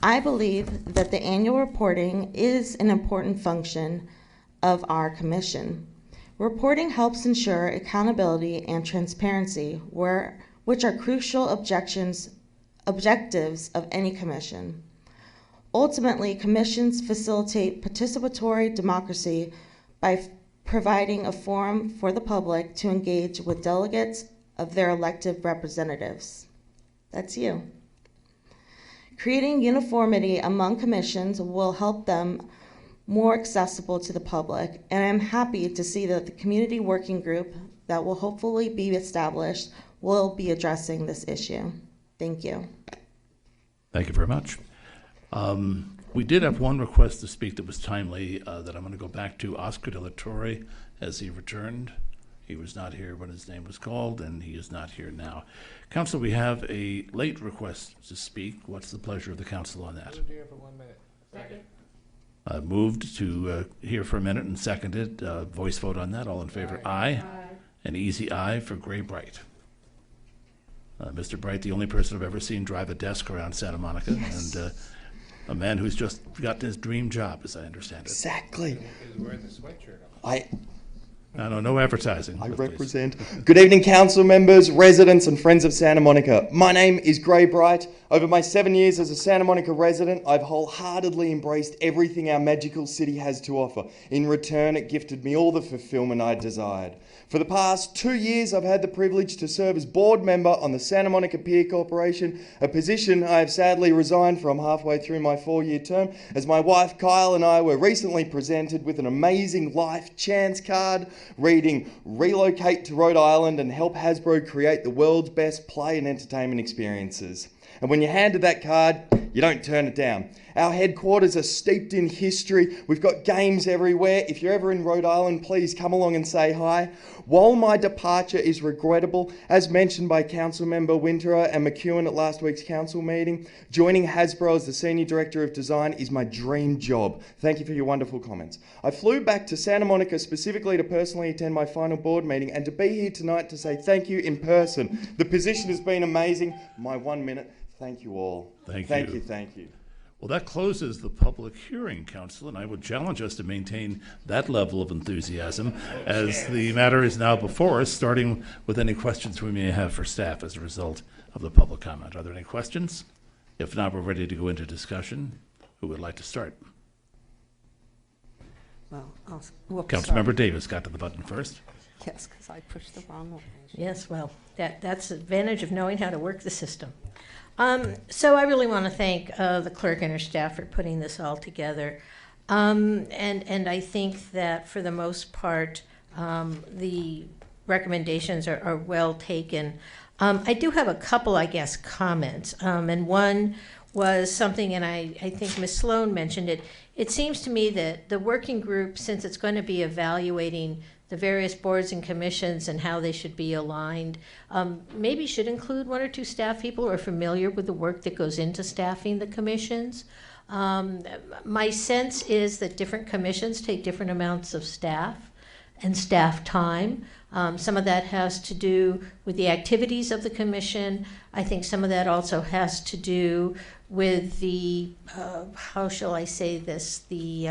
I believe that the annual reporting is an important function of our commission. Reporting helps ensure accountability and transparency, which are crucial objectives of any commission. Ultimately, commissions facilitate participatory democracy by providing a forum for the public to engage with delegates of their elected representatives. That's you. Creating uniformity among commissions will help them more accessible to the public, and I'm happy to see that the community working group that will hopefully be established will be addressing this issue. Thank you. Thank you very much. We did have one request to speak that was timely that I'm going to go back to. Oscar de la Torre, as he returned. He was not here when his name was called, and he is not here now. Council, we have a late request to speak. What's the pleasure of the council on that? For 1 minute. Second. Moved to hear for a minute and seconded. Voice vote on that. All in favor? Aye. An easy aye for Gray Bright. Mr. Bright, the only person I've ever seen drive a desk around Santa Monica, and a man who's just gotten his dream job, as I understand it. Exactly. He's wearing the sweatshirt. No advertising. I represent. Good evening, council members, residents, and friends of Santa Monica. My name is Gray Bright. Over my 7 years as a Santa Monica resident, I've wholeheartedly embraced everything our magical city has to offer. In return, it gifted me all the fulfillment I desired. For the past 2 years, I've had the privilege to serve as board member on the Santa Monica Pier Corporation, a position I have sadly resigned from halfway through my 4-year term, as my wife Kyle and I were recently presented with an amazing life chance card reading "Relocate to Rhode Island and help Hasbro create the world's best play and entertainment experiences." And when you're handed that card, you don't turn it down. Our headquarters are steeped in history. We've got games everywhere. If you're ever in Rhode Island, please come along and say hi. While my departure is regrettable, as mentioned by Councilmember Winterer and McEwen at last week's council meeting, joining Hasbro as the Senior Director of Design is my dream job. Thank you for your wonderful comments. I flew back to Santa Monica specifically to personally attend my final board meeting and to be here tonight to say thank you in person. The position has been amazing. My 1 minute. Thank you all. Thank you. Thank you. Well, that closes the public hearing, Council, and I would challenge us to maintain that level of enthusiasm as the matter is now before us, starting with any questions we may have for staff as a result of the public comment. Are there any questions? If not, we're ready to go into discussion. Who would like to start? Well, Councilmember Davis got to the button first. Yes, because I pushed the wrong one. Yes, well, that's the advantage of knowing how to work the system. So I really want to thank the clerk and her staff for putting this all together. And I think that for the most part, the recommendations are well taken. I do have a couple, I guess, comments. And one was something, and I think Ms. Sloan mentioned it. It seems to me that the working group, since it's going to be evaluating the various boards and commissions and how they should be aligned, maybe should include 1 or 2 staff people who are familiar with the work that goes into staffing the commissions. My sense is that different commissions take different amounts of staff and staff time. Some of that has to do with the activities of the commission. I think some of that also has to do with the, how shall I say this, the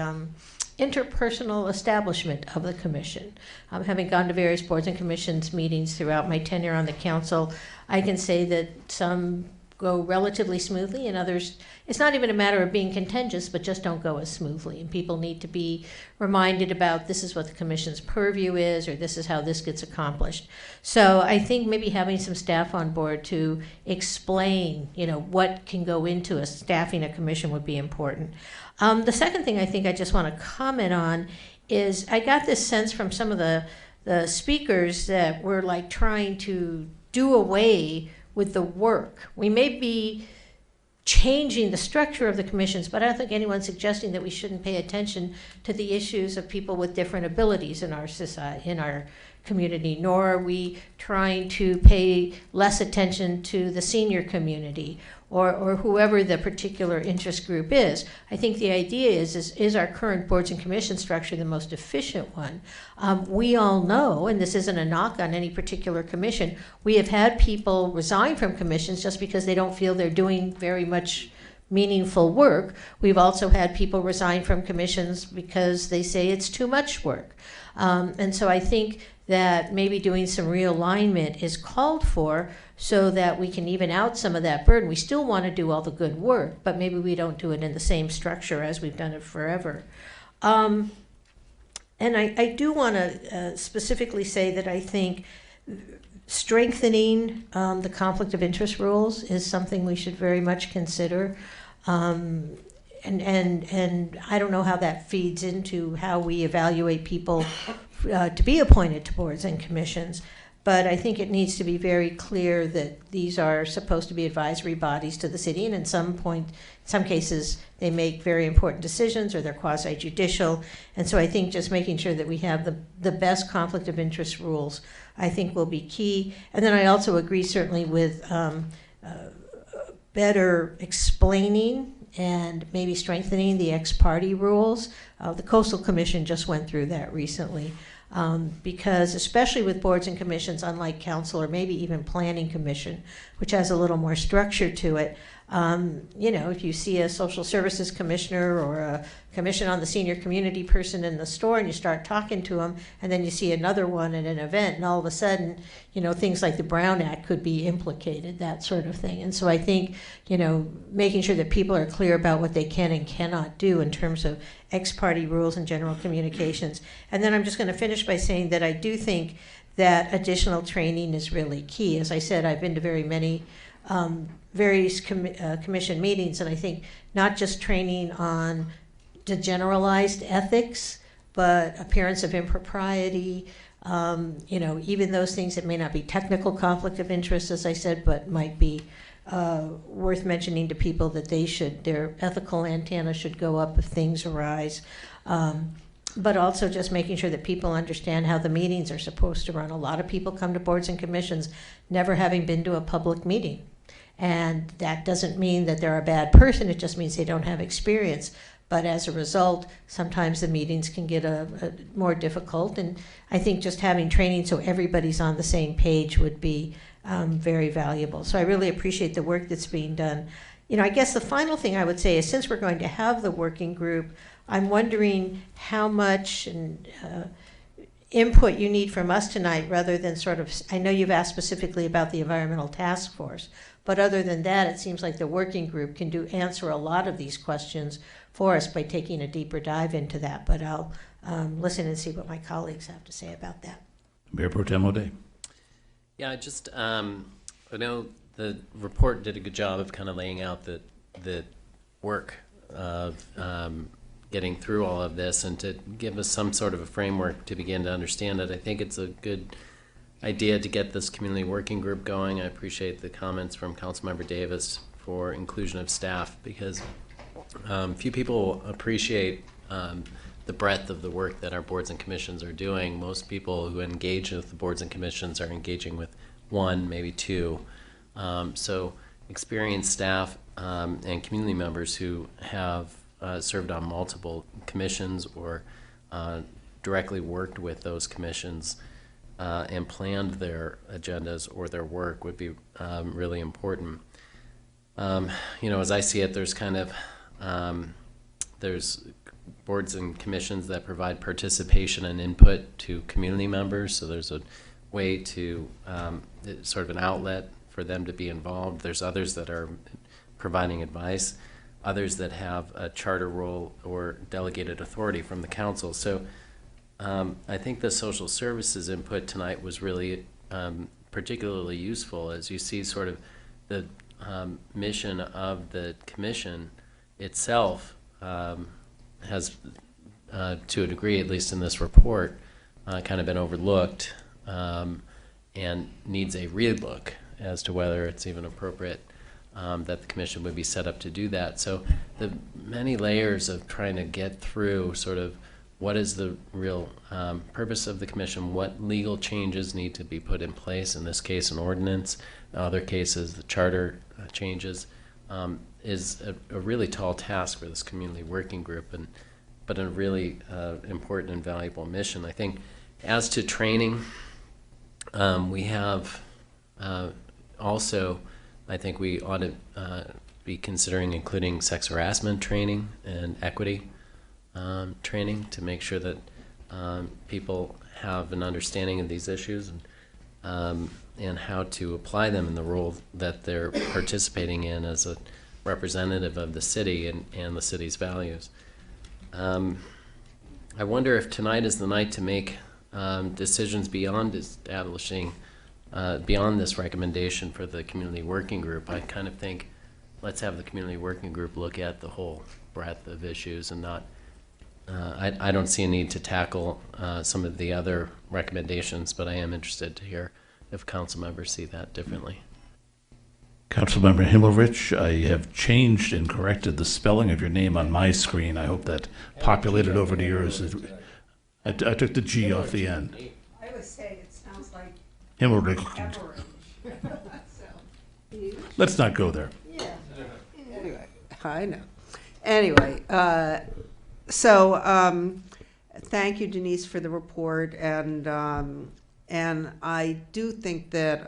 interpersonal establishment of the commission. Having gone to various boards and commissions meetings throughout my tenure on the council, I can say that some go relatively smoothly, and others, it's not even a matter of being contentious, but just don't go as smoothly. And people need to be reminded about this is what the commission's purview is, or this is how this gets accomplished. So I think maybe having some staff on board to explain, what can go into staffing a commission would be important. The second thing I think I just want to comment on is I got this sense from some of the speakers that we're like trying to do away with the work. We may be changing the structure of the commissions, but I don't think anyone's suggesting that we shouldn't pay attention to the issues of people with different abilities in our society, in our community, nor are we trying to pay less attention to the senior community or whoever the particular interest group is. I think the idea is our current boards and commission structure the most efficient one? We all know, and this isn't a knock on any particular commission, we have had people resign from commissions just because they don't feel they're doing very much meaningful work. We've also had people resign from commissions because they say it's too much work. And so I think that maybe doing some realignment is called for so that we can even out some of that burden. We still want to do all the good work, but maybe we don't do it in the same structure as we've done it forever. And I do want to specifically say that I think strengthening the conflict of interest rules is something we should very much consider. And I don't know how that feeds into how we evaluate people to be appointed to boards and commissions, but I think it needs to be very clear that these are supposed to be advisory bodies to the city, and in some cases they make very important decisions or they're quasi-judicial, and so I think just making sure that we have the best conflict of interest rules I think will be key. And then I also agree certainly with better explaining and maybe strengthening the ex-parte rules. The Coastal Commission just went through that recently. Because especially with boards and commissions, unlike council or maybe even planning commission, which has a little more structure to it, if you see a social services commissioner or a commission on the senior community person in the store and you start talking to them, and then you see another one at an event, and all of a sudden, things like the Brown Act could be implicated, that sort of thing. And so I think, making sure that people are clear about what they can and cannot do in terms of ex-parte rules and general communications. And then I'm just going to finish by saying that I do think that additional training is really key. As I said, I've been to very many various commission meetings, and I think not just training on the generalized ethics, but appearance of impropriety, even those things that may not be technical conflict of interest, as I said, but might be worth mentioning to people that their ethical antenna should go up if things arise. But also just making sure that people understand how the meetings are supposed to run. A lot of people come to boards and commissions never having been to a public meeting. And that doesn't mean that they're a bad person, it just means they don't have experience. But as a result, sometimes the meetings can get more difficult. And I think just having training so everybody's on the same page would be very valuable. So I really appreciate the work that's being done. I guess the final thing I would say is, since we're going to have the working group, I'm wondering how much input you need from us tonight, rather than I know you've asked specifically about the environmental task force, but other than that, it seems like the working group can answer a lot of these questions for us by taking a deeper dive into that. But I'll listen and see what my colleagues have to say about that. Mayor Pro Tem O'Day. Yeah, I know the report did a good job of kind of laying out the work of getting through all of this, and to give us some sort of a framework to begin to understand it. I think it's a good idea to get this community working group going. I appreciate the comments from Councilmember Davis for inclusion of staff, because few people appreciate the breadth of the work that our boards and commissions are doing. Most people who engage with the boards and commissions are engaging with one, maybe two. So experienced staff and community members who have served on multiple commissions or directly worked with those commissions and planned their agendas or their work would be really important. As I see it, there's there's boards and commissions that provide participation and input to community members, so there's a way to sort of an outlet for them to be involved. There's others that are providing advice, others that have a charter role or delegated authority from the council. So I think the social services input tonight was really particularly useful, as you see sort of the mission of the commission itself has, to a degree, at least in this report, kind of been overlooked and needs a relook as to whether it's even appropriate that the commission would be set up to do that. So the many layers of trying to get through sort of what is the real purpose of the commission, what legal changes need to be put in place, in this case an ordinance, in other cases the charter changes, is a really tall task for this community working group, but a really important and valuable mission. I think as to training, we have also, I think we ought to be considering including sex harassment training and equity training to make sure that people have an understanding of these issues and how to apply them in the role that they're participating in as a representative of the city and the city's values. I wonder if tonight is the night to make decisions beyond establishing, beyond this recommendation for the community working group. I kind of think let's have the community working group look at the whole breadth of issues and not, I don't see a need to tackle some of the other recommendations, but I am interested to hear if council members see that differently. Councilmember Himmelrich, I have changed and corrected the spelling of your name on my screen. I hope that populated over to yours. I took the G off the end. I would say it sounds like Himmelrich. Let's not go there. Yeah. Anyway, I know. Anyway, thank you, Denise, for the report, and I do think that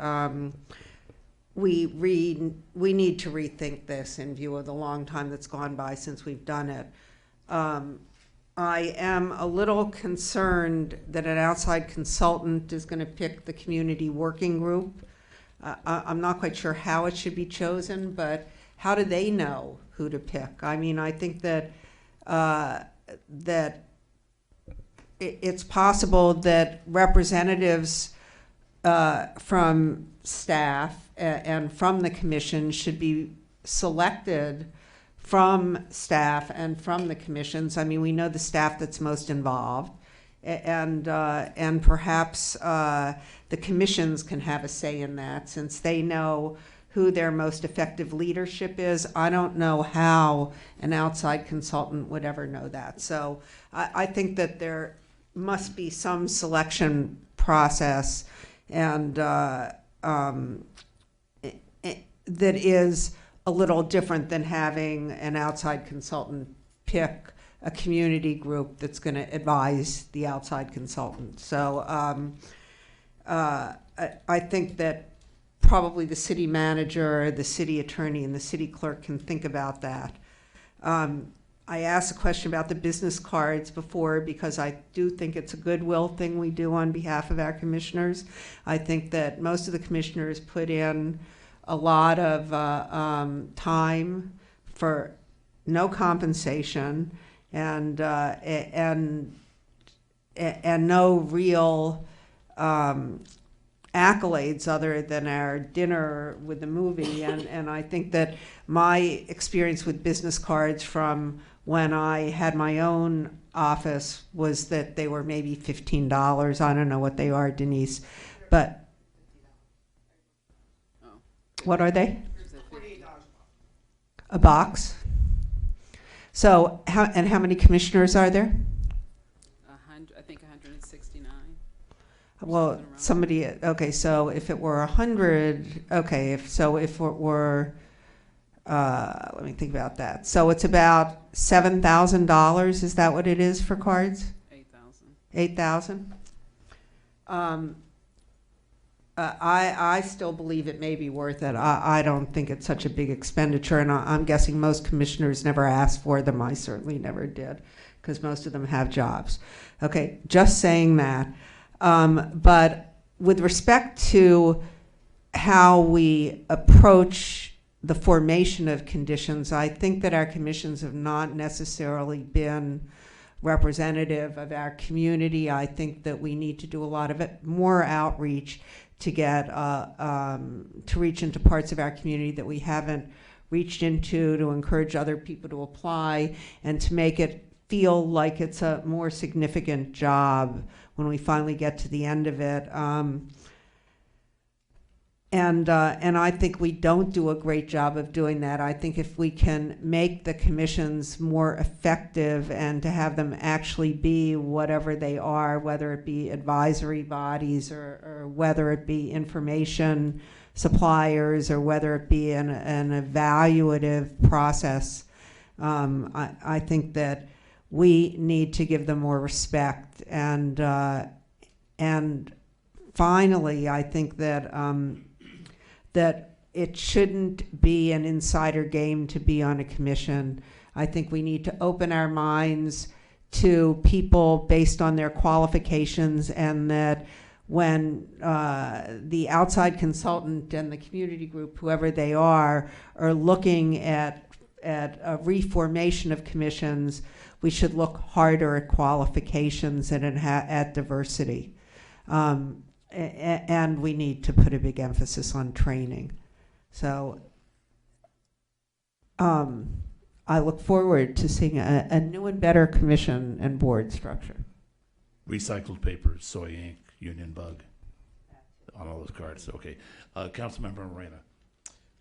we need to rethink this in view of the long time that's gone by since we've done it. I am a little concerned that an outside consultant is going to pick the community working group. I'm not quite sure how it should be chosen, but how do they know who to pick? I mean, I think that that it's possible that representatives from staff and from the commission should be selected from staff and from the commissions. I mean, we know the staff that's most involved, and perhaps the commissions can have a say in that, since they know who their most effective leadership is. I don't know how an outside consultant would ever know that. So I think that there must be some selection process, and that is a little different than having an outside consultant pick a community group that's going to advise the outside consultant. So I think that probably the city manager, the city attorney, and the city clerk can think about that. I asked a question about the business cards before because I do think it's a goodwill thing we do on behalf of our commissioners. I think that most of the commissioners put in a lot of time for no compensation and no real accolades other than our dinner with the movie. And I think that my experience with business cards from when I had my own office was that they were maybe $15. I don't know what they are, Denise, but what are they? A box. So how many commissioners are there? 100, I think 169. Well, somebody, okay, so if it were 100, okay, if it were, let me think about that. So it's about $7,000, is that what it is for cards? 8,000. I still believe it may be worth it. I don't think it's such a big expenditure, and I'm guessing most commissioners never asked for them. I certainly never did, because most of them have jobs. Okay, just saying that. But with respect to how we approach the formation of conditions. I think that our commissions have not necessarily been representative of our community. I think that we need to do a lot of more outreach to get to reach into parts of our community that we haven't reached into, to encourage other people to apply, and to make it feel like it's a more significant job when we finally get to the end of it. And I think we don't do a great job of doing that. I think if we can make the commissions more effective and to have them actually be whatever they are, whether it be advisory bodies or whether it be information suppliers or whether it be an evaluative process, I think that we need to give them more respect. And finally, I think that that it shouldn't be an insider game to be on a commission. I think we need to open our minds to people based on their qualifications, and that when the outside consultant and the community group, whoever they are looking at a reformation of commissions, we should look harder at qualifications and at diversity. And we need to put a big emphasis on training. So I look forward to seeing a new and better commission and board structure. Recycled paper, soy ink, union bug on all those cards. Okay. Councilmember Moreno.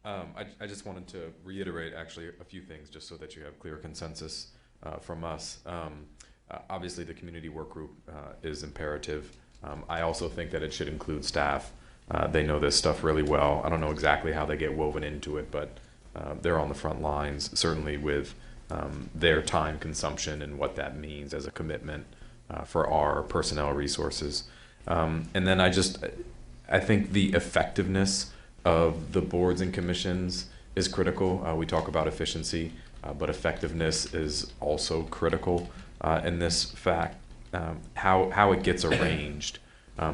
I just wanted to reiterate actually a few things just so that you have clear consensus from us. Obviously, the community work group is imperative. I also think that it should include staff. They know this stuff really well. I don't know exactly how they get woven into it, but they're on the front lines, certainly with their time consumption and what that means as a commitment for our personnel resources. And then I think the effectiveness of the boards and commissions is critical. We talk about efficiency, but effectiveness is also critical in this fact. How it gets arranged.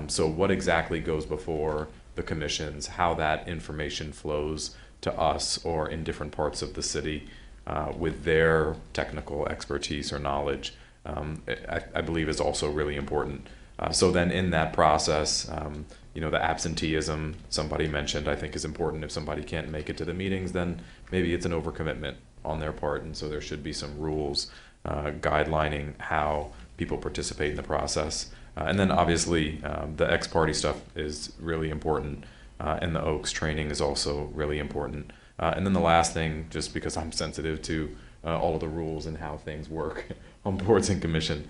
So what exactly goes before the commissions, how that information flows to us or in different parts of the city with their technical expertise or knowledge, I believe is also really important. So then in that process, the absenteeism somebody mentioned, I think is important. If somebody can't make it to the meetings, then maybe it's an overcommitment on their part. And so there should be some rules guidelining how people participate in the process. And then obviously the ex-party stuff is really important, and the Oaks training is also really important. And then the last thing, just because I'm sensitive to all of the rules and how things work on boards and commission,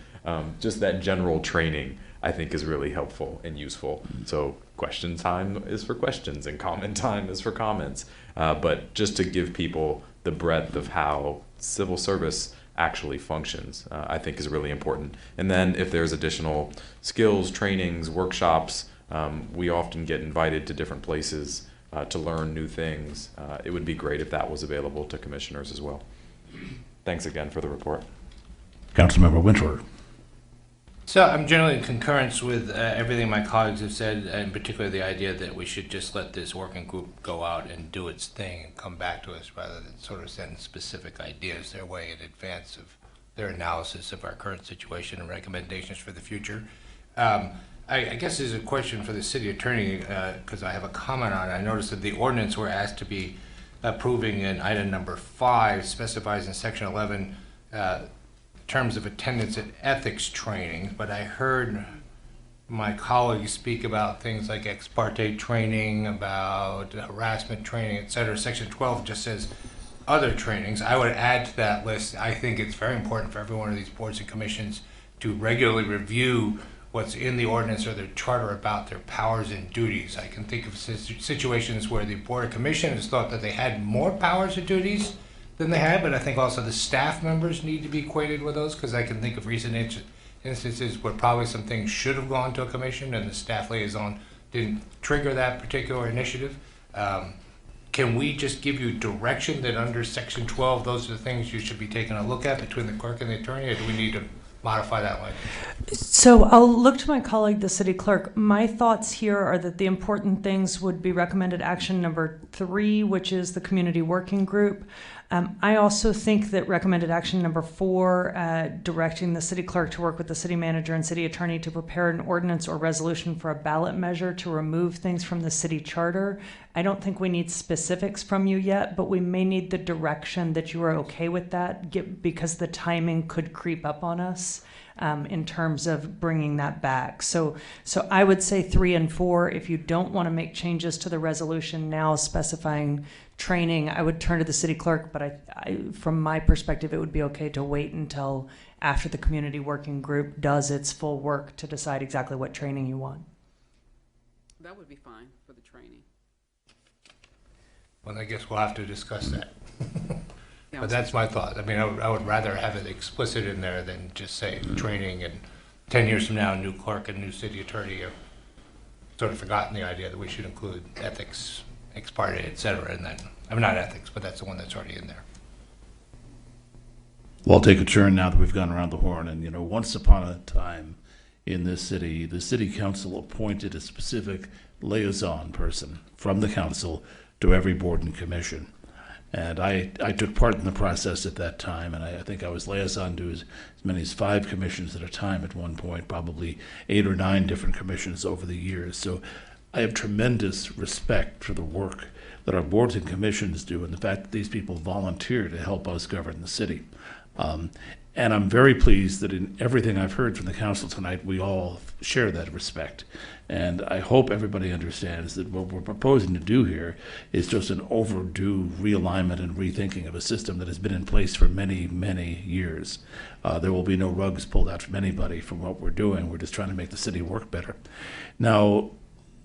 just that general training I think is really helpful and useful. So question time is for questions and comment time is for comments. But just to give people the breadth of how civil service actually functions, I think is really important. And then if there's additional skills, trainings, workshops, we often get invited to different places to learn new things. It would be great if that was available to commissioners as well. Thanks again for the report. Councilmember Winter. So I'm generally in concurrence with everything my colleagues have said, and particularly the idea that we should just let this working group go out and do its thing and come back to us rather than sort of send specific ideas their way in advance of their analysis of our current situation and recommendations for the future. I guess there's a question for the city attorney, because I have a comment on it. I noticed that the ordinance we're asked to be approving in item number 5 specifies in section 11 terms of attendance at ethics training, but I heard my colleagues speak about things like ex parte training, about harassment training, etc. Section 12 just says other trainings. I would add to that list. I think it's very important for every one of these boards and commissions to regularly review what's in the ordinance or their charter about their powers and duties. I can think of situations where the board or commission has thought that they had more powers and duties than they had, but I think also the staff members need to be acquainted with those, because I can think of recent instances where probably some things should have gone to a commission and the staff liaison didn't trigger that particular initiative. Can we just give you direction that under section 12 those are the things you should be taking a look at between the clerk and the attorney, or do we need to modify that language? So I'll look to my colleague, the city clerk. My thoughts here are that the important things would be recommended action number 3, which is the community working group. I also think that recommended action number 4, directing the city clerk to work with the city manager and city attorney to prepare an ordinance or resolution for a ballot measure to remove things from the city charter. I don't think we need specifics from you yet, but we may need the direction that you are okay with that, because the timing could creep up on us in terms of bringing that back. So I would say 3 and 4. If you don't want to make changes to the resolution now specifying training, I would turn to the city clerk, but I from my perspective, it would be okay to wait until after the community working group does its full work to decide exactly what training you want. That would be fine for the training. Well, I guess we'll have to discuss that. But that's my thought. I mean, I would rather have it explicit in there than just say training, and 10 years from now, new clerk and new city attorney have sort of forgotten the idea that we should include ethics, ex parte, et cetera, and then, I mean, not ethics, but that's the one that's already in there. Well, I'll take a turn now that we've gone around the horn. And, once upon a time in this city, the city council appointed a specific liaison person from the council to every board and commission. And I took part in the process at that time, and I think I was liaison to as many as 5 commissions at a time at one point, probably 8 or 9 different commissions over the years. So I have tremendous respect for the work that our boards and commissions do, and the fact that these people volunteer to help us govern the city. And I'm very pleased that in everything I've heard from the council tonight, we all share that respect. And I hope everybody understands that what we're proposing to do here is just an overdue realignment and rethinking of a system that has been in place for many, many years. There will be no rugs pulled out from anybody from what we're doing. We're just trying to make the city work better. Now,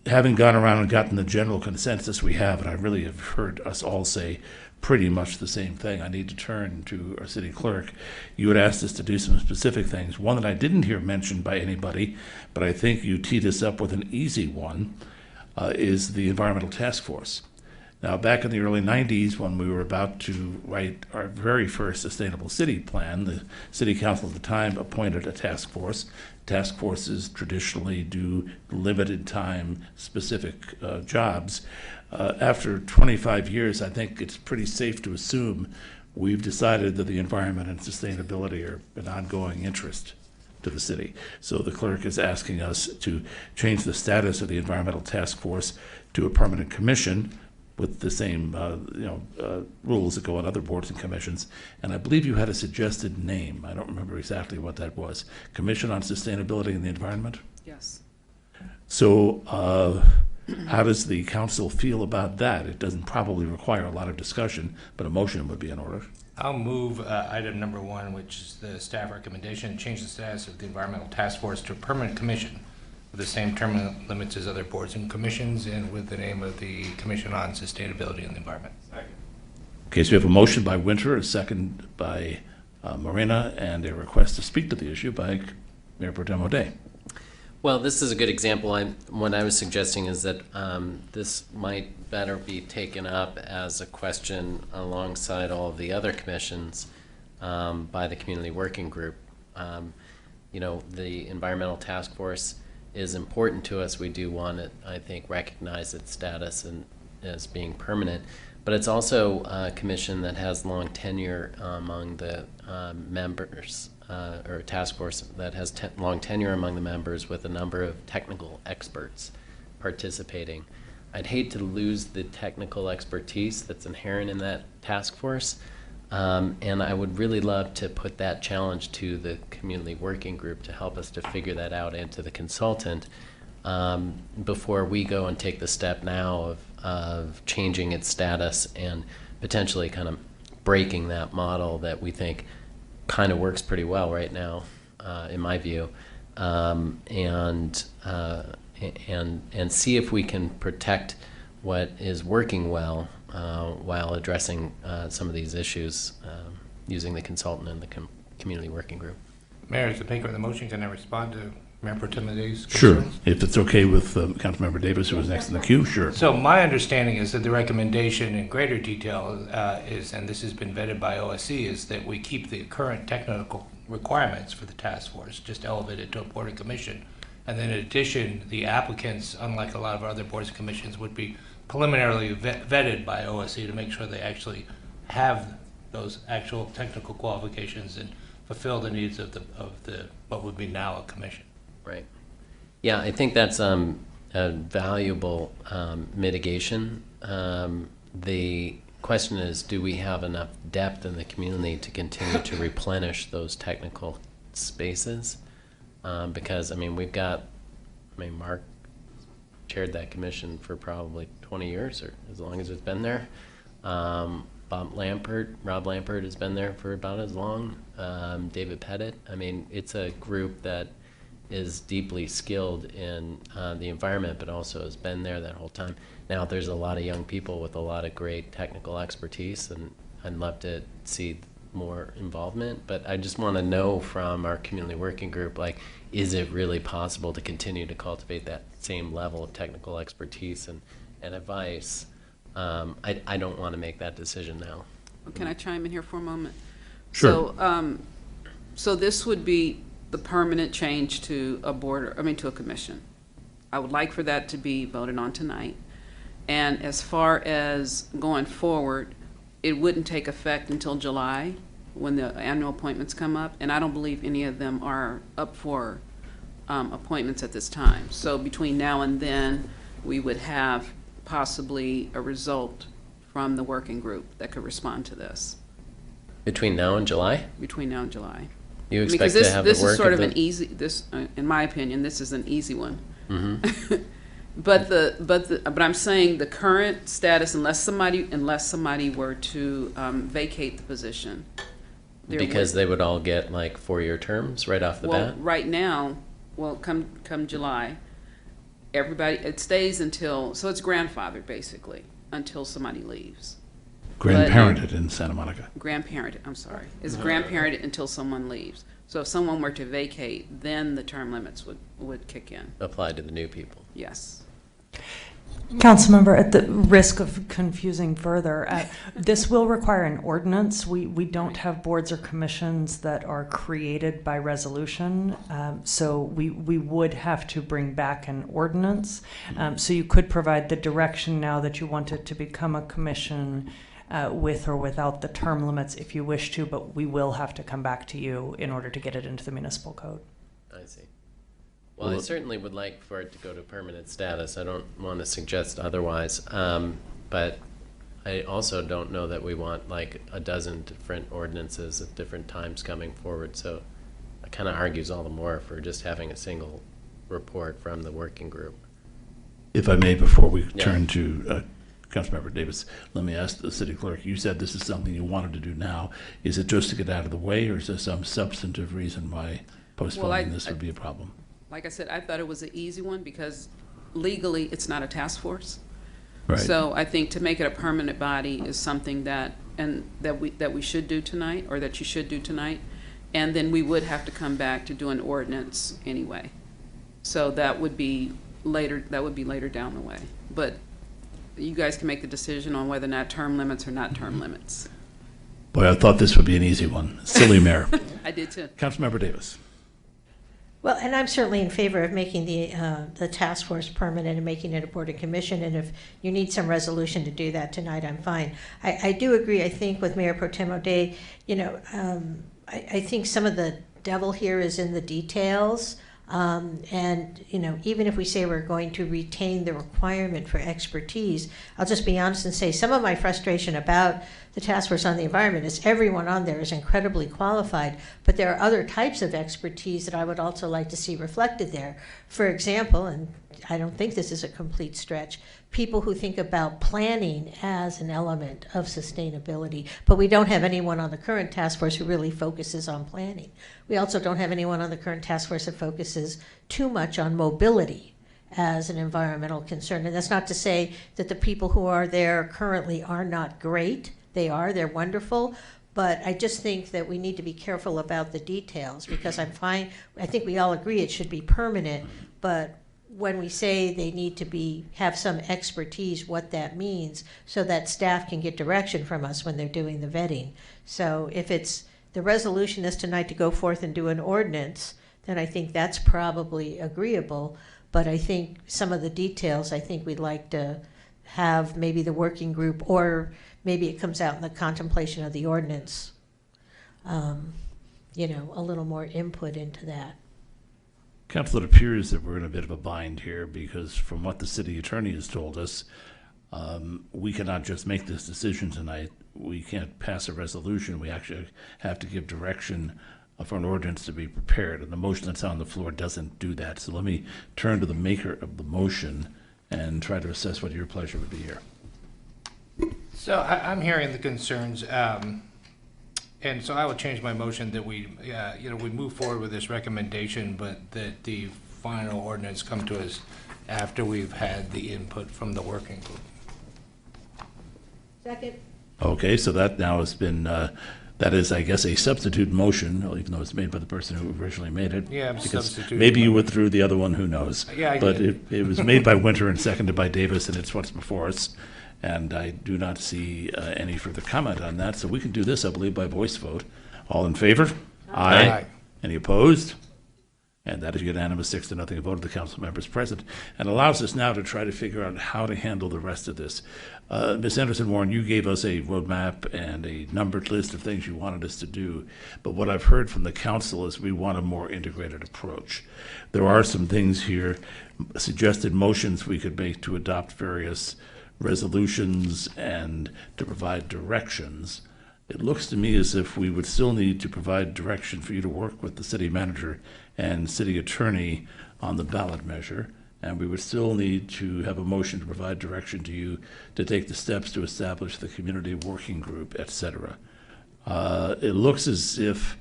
having gone around and gotten the general consensus we have, and I really have heard us all say pretty much the same thing, I need to turn to our city clerk. You had asked us to do some specific things. One that I didn't hear mentioned by anybody, but I think you teed us up with an easy one, is the environmental task force. Now, back in the early 90s, when we were about to write our very first sustainable city plan, the city council at the time appointed a task force. Task forces traditionally do limited time specific jobs. After 25 years, I think it's pretty safe to assume we've decided that the environment and sustainability are an ongoing interest to the city. So the clerk is asking us to change the status of the environmental task force to a permanent commission with the same rules that go on other boards and commissions. And I believe you had a suggested name. I don't remember exactly what that was. Commission on Sustainability and the Environment? Yes. So how does the council feel about that? It doesn't probably require a lot of discussion, but a motion would be in order. I'll move item number 1, which is the staff recommendation, change the status of the environmental task force to a permanent commission with the same term limits as other boards and commissions, and with the name of the Commission on Sustainability and the Environment. Okay, so we have a motion by Winter, a second by Morena, and a request to speak to the issue by Mayor Pro Tem O'Day. Well, this is a good example. What I was suggesting is that this might better be taken up as a question alongside all of the other commissions by the community working group. The environmental task force is important to us. We do want to, I think, recognize its status and as being permanent. But it's also a commission that has long tenure among the members, or a task force that has long tenure among the members with a number of technical experts participating. I'd hate to lose the technical expertise that's inherent in that task force. And I would really love to put that challenge to the community working group to help us to figure that out, and to the consultant before we go and take the step now of changing its status and potentially kind of breaking that model that we think kind of works pretty well right now, in my view, and see if we can protect what is working well while addressing some of these issues using the consultant and the community working group. Mayor, as the maker of the motion, can I respond to Mayor Pro Tem Davis? Sure. If it's okay with Councilmember Davis, who was next in the queue, sure. So my understanding is that the recommendation in greater detail is, and this has been vetted by OSC, is that we keep the current technical requirements for the task force, just elevate it to a board and commission. And then in addition, the applicants, unlike a lot of other boards and commissions, would be preliminarily vetted by OSC to make sure they actually have those actual technical qualifications and fulfill the needs of the what would be now a commission. Right. Yeah, I think that's a valuable mitigation. The question is, do we have enough depth in the community to continue to replenish those technical spaces? Because, I mean, Mark chaired that commission for probably 20 years, or as long as it's been there. Rob Lampert has been there for about as long. David Pettit. I mean, it's a group that is deeply skilled in the environment, but also has been there that whole time. Now, there's a lot of young people with a lot of great technical expertise, and I'd love to see more involvement. But I just want to know from our community working group, like, is it really possible to continue to cultivate that same level of technical expertise and advice? I don't want to make that decision now. Well, can I chime in here for a moment? Sure. So this would be the permanent change to a board, to a commission. I would like for that to be voted on tonight. And as far as going forward, it wouldn't take effect until July when the annual appointments come up. And I don't believe any of them are up for appointments at this time. So between now and then, we would have possibly a result from the working group that could respond to this. Between now and July? Between now and July. You expect to have the work this is sort of an easy, in my opinion, this is an easy one. Mm-hmm. But I'm saying the current status, unless somebody were to vacate the position. Because they would all get like 4-year terms right off the bat? Right now, come July, everybody, it stays until, so it's grandfathered basically, until somebody leaves. Grandparented in Santa Monica. Grandparented, I'm sorry. It's grandparented until someone leaves. So if someone were to vacate, then the term limits would kick in. Apply to the new people. Yes. Councilmember, at the risk of confusing further, this will require an ordinance. We don't have boards or commissions that are created by resolution, so we would have to bring back an ordinance. So you could provide the direction now that you want it to become a commission with or without the term limits if you wish to, but we will have to come back to you in order to get it into the municipal code. I see. Well, I certainly would like for it to go to permanent status. I don't want to suggest otherwise, but I also don't know that we want like a dozen different ordinances at different times coming forward. So it kind of argues all the more for just having a single report from the working group. If I may, before we turn to Councilmember Davis, let me ask the city clerk. You said this is something you wanted to do now. Is it just to get out of the way, or is there some substantive reason why postponing this would be a problem? Like I said, I thought it was an easy one because legally it's not a task force. Right. So I think to make it a permanent body is something that we should do tonight, or that you should do tonight, and then we would have to come back to do an ordinance anyway. So that would be later. That would be later down the way. But you guys can make the decision on whether or not term limits or not term limits. Boy, I thought this would be an easy one. Silly mayor. I did too. Councilmember Davis. Well, and I'm certainly in favor of making the task force permanent and making it a board and commission. And if you need some resolution to do that tonight, I'm fine. I do agree, I think, with Mayor Pro Tem O'Day. I think some of the devil here is in the details. And, even if we say we're going to retain the requirement for expertise, I'll just be honest and say some of my frustration about the Task Force on the Environment is everyone on there is incredibly qualified, but there are other types of expertise that I would also like to see reflected there. For example, and I don't think this is a complete stretch, people who think about planning as an element of sustainability, but we don't have anyone on the current task force who really focuses on planning. We also don't have anyone on the current task force that focuses too much on mobility as an environmental concern. And that's not to say that the people who are there currently are not great. They're wonderful, But I just think that we need to be careful about the details, because I think we all agree it should be permanent, but when we say they need to have some expertise, what that means, so that staff can get direction from us when they're doing the vetting. So if the resolution is tonight to go forth and do an ordinance, then I think that's probably agreeable. But I think some of the details, I think we'd like to have maybe the working group, or maybe it comes out in the contemplation of the ordinance, a little more input into that. Council, it appears that we're in a bit of a bind here, because from what the city attorney has told us, we cannot just make this decision tonight. We can't pass a resolution. We actually have to give direction for an ordinance to be prepared, and the motion that's on the floor doesn't do that. So let me turn to the maker of the motion and try to assess what your pleasure would be here. So I'm hearing the concerns, and so I will change my motion that we move forward with this recommendation, but that the final ordinance come to us after we've had the input from the working group. Second. Okay, so that now has been, that is, I guess, a substitute motion, even though it's made by the person who originally made it. Yeah, I'm because substituting. maybe you withdrew the other one, who knows? Yeah, I But did. it was made by Winter and seconded by Davis, and it's what's before us. And I do not see any further comment on that, so we can do this, I believe, by voice vote. All in favor? Aye. Any opposed? And that is unanimous, 6-0 vote of the council members present, and allows us now to try to figure out how to handle the rest of this. Ms. Anderson-Warren, you gave us a roadmap and a numbered list of things you wanted us to do, but what I've heard from the council is we want a more integrated approach. There are some things here, suggested motions we could make to adopt various resolutions and to provide directions. It looks to me as if we would still need to provide direction for you to work with the city manager and city attorney on the ballot measure, and we would still need to have a motion to provide direction to you to take the steps to establish the community working group, etc. It looks as if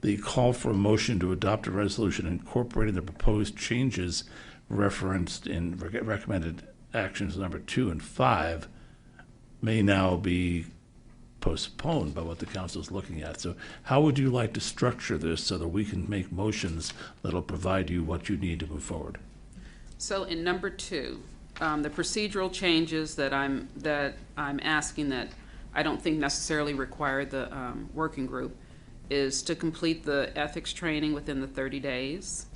the call for a motion to adopt a resolution incorporating the proposed changes referenced in recommended actions number 2 and 5 may now be postponed by what the council is looking at. So how would you like to structure this so that we can make motions that'll provide you what you need to move forward? So in number 2, the procedural changes that I'm asking, that I don't think necessarily require the working group, is to complete the ethics training within the 30 days.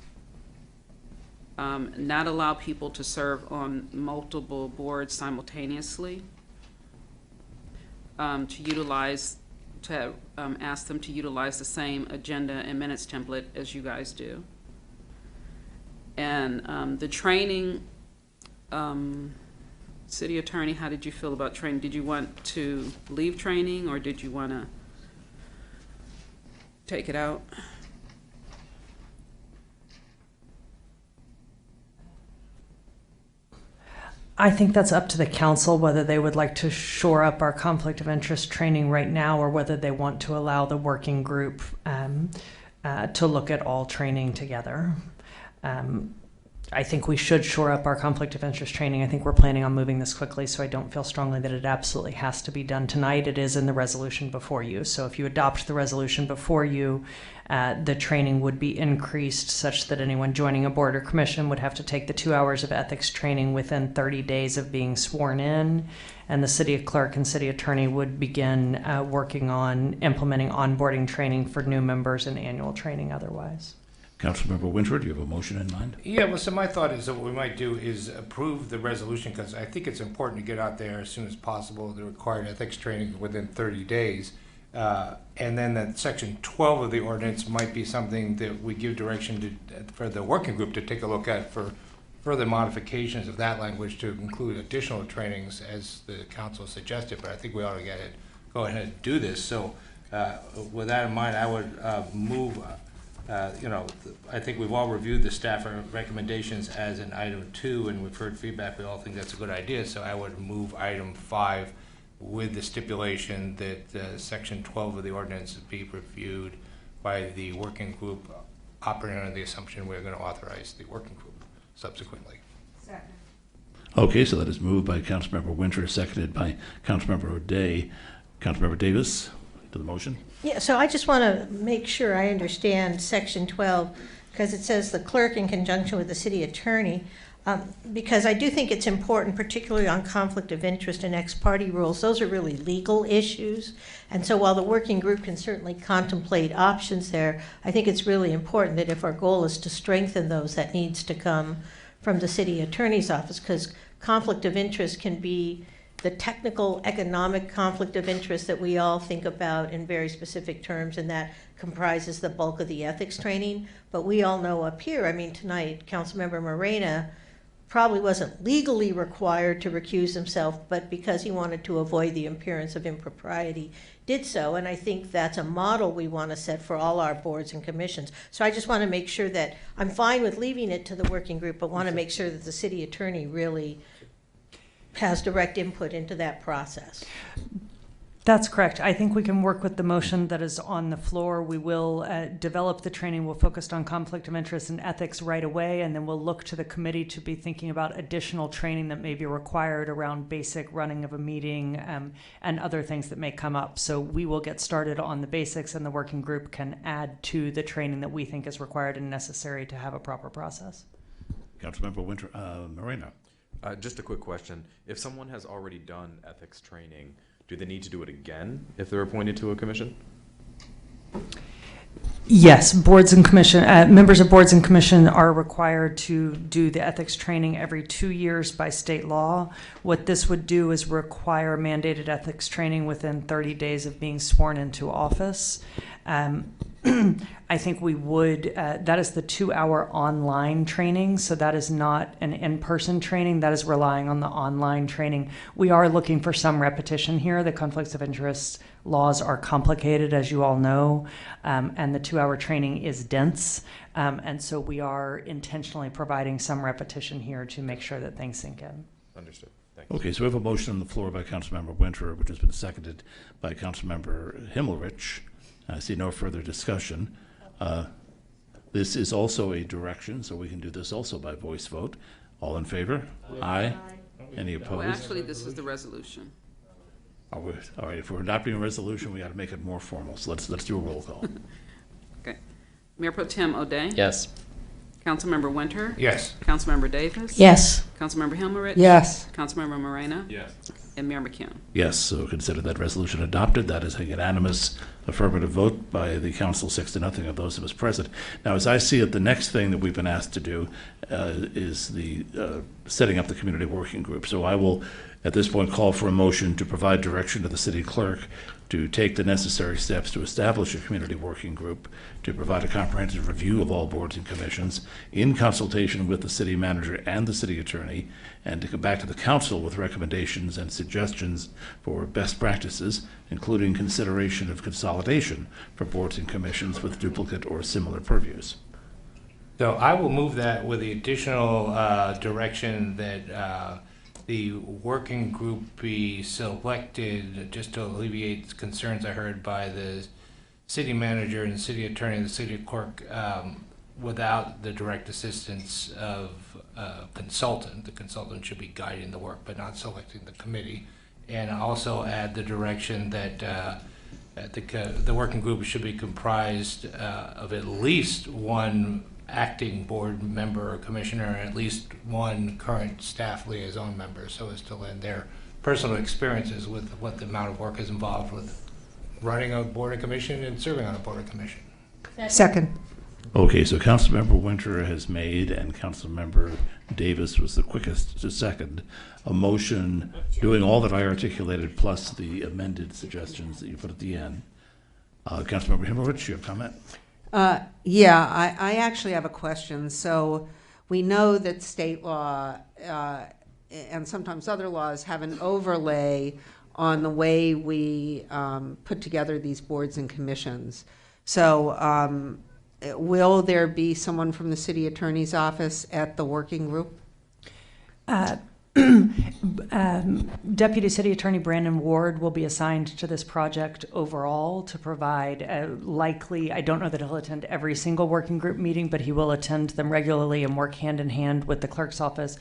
Not allow people to serve on multiple boards simultaneously. To ask them to utilize the same agenda and minutes template as you guys do. And the training, city attorney, how did you feel about training? Did you want to leave training, or did you want to take it out? I think that's up to the council whether they would like to shore up our conflict of interest training right now, or whether they want to allow the working group to look at all training together. I think we should shore up our conflict of interest training. I think we're planning on moving this quickly, so I don't feel strongly that it absolutely has to be done tonight. It is in the resolution before you. So if you adopt the resolution before you, the training would be increased such that anyone joining a board or commission would have to take the 2 hours of ethics training within 30 days of being sworn in, and the city clerk and city attorney would begin working on implementing onboarding training for new members and annual training otherwise. Councilmember Winter, do you have a motion in mind? Yeah, well, so my thought is that what we might do is approve the resolution, because I think it's important to get out there as soon as possible, the required ethics training within 30 days. And then that section 12 of the ordinance might be something that we give direction for the working group to take a look at for further modifications of that language to include additional trainings as the council suggested. But I think we ought to go ahead and do this. So with that in mind, I would move. I think we've all reviewed the staff recommendations as an item 2, and we've heard feedback. We all think that's a good idea. So I would move item 5 with the stipulation that section 12 of the ordinance be reviewed by the working group, operating under the assumption we're going to authorize the working group subsequently. Second. Okay, so that is moved by Councilmember Winter, seconded by Councilmember O'Day. Councilmember Davis, to the motion? Yeah, so I just want to make sure I understand Section 12, because it says the clerk in conjunction with the city attorney, because I do think it's important, particularly on conflict of interest and ex parte rules. Those are really legal issues. And so while the working group can certainly contemplate options there, I think it's really important that if our goal is to strengthen those, that needs to come from the city attorney's office, because conflict of interest can be the technical economic conflict of interest that we all think about in very specific terms, and that comprises the bulk of the ethics training. But we all know up here, I mean, tonight, Councilmember Morena probably wasn't legally required to recuse himself, but because he wanted to avoid the appearance of impropriety, did so. And I think that's a model we want to set for all our boards and commissions. So I just want to make sure that I'm fine with leaving it to the working group, but want to make sure that the city attorney really has direct input into that process. That's correct. I think we can work with the motion that is on the floor. We will develop the training. We'll focus on conflict of interest and ethics right away, and then we'll look to the committee to be thinking about additional training that may be required around basic running of a meeting and other things that may come up. So we will get started on the basics, and the working group can add to the training that we think is required and necessary to have a proper process. Councilmember Moreno. Just a quick question. If someone has already done ethics training, do they need to do it again if they're appointed to a commission? Yes, boards and commission members of boards and commission are required to do the ethics training every 2 years by state law. What this would do is require mandated ethics training within 30 days of being sworn into office. I think we would, that is the 2-hour online training, so that is not an in-person training, that is relying on the online training. We are looking for some repetition here. The conflicts of interest laws are complicated, as you all know, and the 2-hour training is dense, and so we are intentionally providing some repetition here to make sure that things sink in. Understood. Thank you. Okay, so we have a motion on the floor by Councilmember Winter, which has been seconded by Councilmember Himmelrich. I see no further discussion. This is also a direction, so we can do this also by voice vote. All in favor? Aye. Any opposed? Well, actually, this is the resolution. All right, if we're adopting a resolution, we got to make it more formal. So let's do a roll call. Okay. Mayor Pro Tem O'Day? Yes. Councilmember Winter? Yes. Councilmember Davis? Yes. Councilmember Himmelrich? Yes. Councilmember Moreno? Yes. And Mayor McKeon? Yes, so consider that resolution adopted. That is a unanimous affirmative vote by the council, 6-0 of those of us present. Now, as I see it, the next thing that we've been asked to do is the setting up the community working group. So I will, at this point, call for a motion to provide direction to the city clerk to take the necessary steps to establish a community working group, to provide a comprehensive review of all boards and commissions in consultation with the city manager and the city attorney, and to come back to the council with recommendations and suggestions for best practices, including consideration of consolidation for boards and commissions with duplicate or similar purviews. So I will move that with the additional direction that the working group be selected just to alleviate concerns I heard by the city manager and the city attorney and the city clerk without the direct assistance of a consultant. The consultant should be guiding the work but not selecting the committee. And also add the direction that the working group should be comprised of at least one acting board member or commissioner and at least one current staff liaison member, so as to lend their personal experiences with what the amount of work is involved with running a board of commission and serving on a board of commission. Second. Okay, so Councilmember Winter has made, and Councilmember Davis was the quickest to second, a motion doing all that I articulated plus the amended suggestions that you put at the end. Councilmember Himmelrich, you have a comment? Yeah, I actually have a question. So we know that state law and sometimes other laws have an overlay on the way we put together these boards and commissions. So will there be someone from the city attorney's office at the working group? Deputy City Attorney Brandon Ward will be assigned to this project overall to provide likely, I don't know that he'll attend every single working group meeting, but he will attend them regularly and work hand in hand with the clerk's office.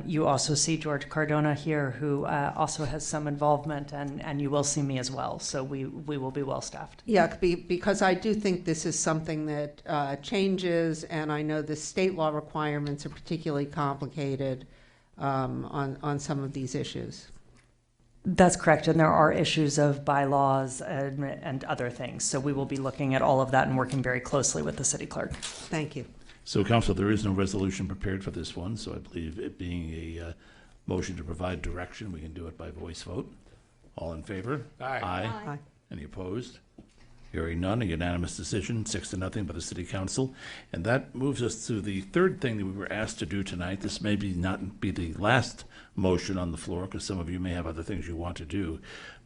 You also see George Cardona here, who also has some involvement, and you will see me as well. So we will be well staffed. Yeah, because I do think this is something that changes, and I know the state law requirements are particularly complicated on some of these issues. That's correct, and there are issues of bylaws and other things. So we will be looking at all of that and working very closely with the city clerk. Thank you. So, Council, there is no resolution prepared for this one, so I believe it being a motion to provide direction, we can do it by voice vote. All in favor? Aye. Aye. Any opposed? Hearing none, a unanimous decision, 6-0 by the City Council. And that moves us to the third thing that we were asked to do tonight. This may not be the last motion on the floor, because some of you may have other things you want to do.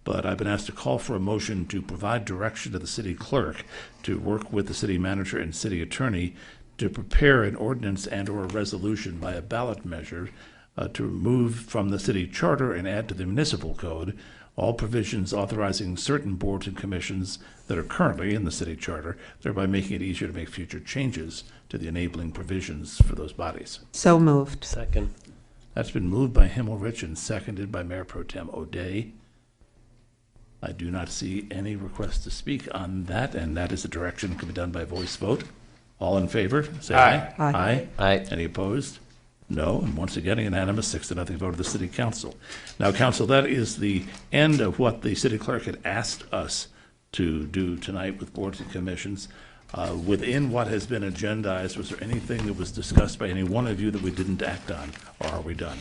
But I've been asked to call for a motion to provide direction to the city clerk to work with the city manager and city attorney to prepare an ordinance and/or a resolution by a ballot measure to remove from the city charter and add to the municipal code all provisions authorizing certain boards and commissions that are currently in the city charter, thereby making it easier to make future changes to the enabling provisions for those bodies. So moved. Second. That's been moved by Himmelrich and seconded by Mayor Pro Tem O'Day. I do not see any request to speak on that, and that is a direction that can be done by voice vote. All in favor, say aye. Aye. Aye. Aye. Any opposed? No. And once again, a unanimous 6-0 vote of the City Council. Now, Council, that is the end of what the City Clerk had asked us to do tonight with boards and commissions. Within what has been agendized, was there anything that was discussed by any one of you that we didn't act on, or are we done?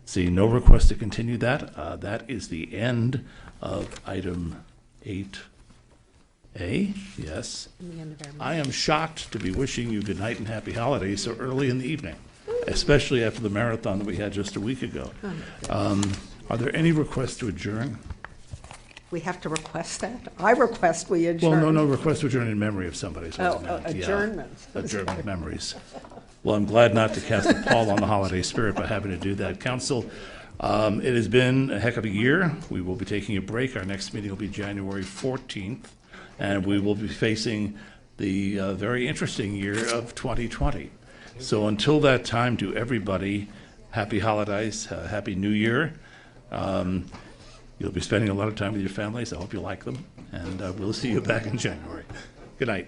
See no request to continue that. That is the end of item 8A. Yes. I am shocked to be wishing you good night and happy holidays so early in the evening, especially after the marathon that we had just a week ago. Are there any requests to adjourn? We have to request that? I request we adjourn. Well, no request to adjourn in memory of somebody. Adjournment. Adjournment memories. Well, I'm glad not to cast a pall on the holiday spirit by having to do that. Council, it has been a heck of a year. We will be taking a break. Our next meeting will be January 14th, and we will be facing the very interesting year of 2020. So until that time, to everybody, happy holidays, happy New Year. You'll be spending a lot of time with your families. I hope you like them, and we'll see you back in January. Good night.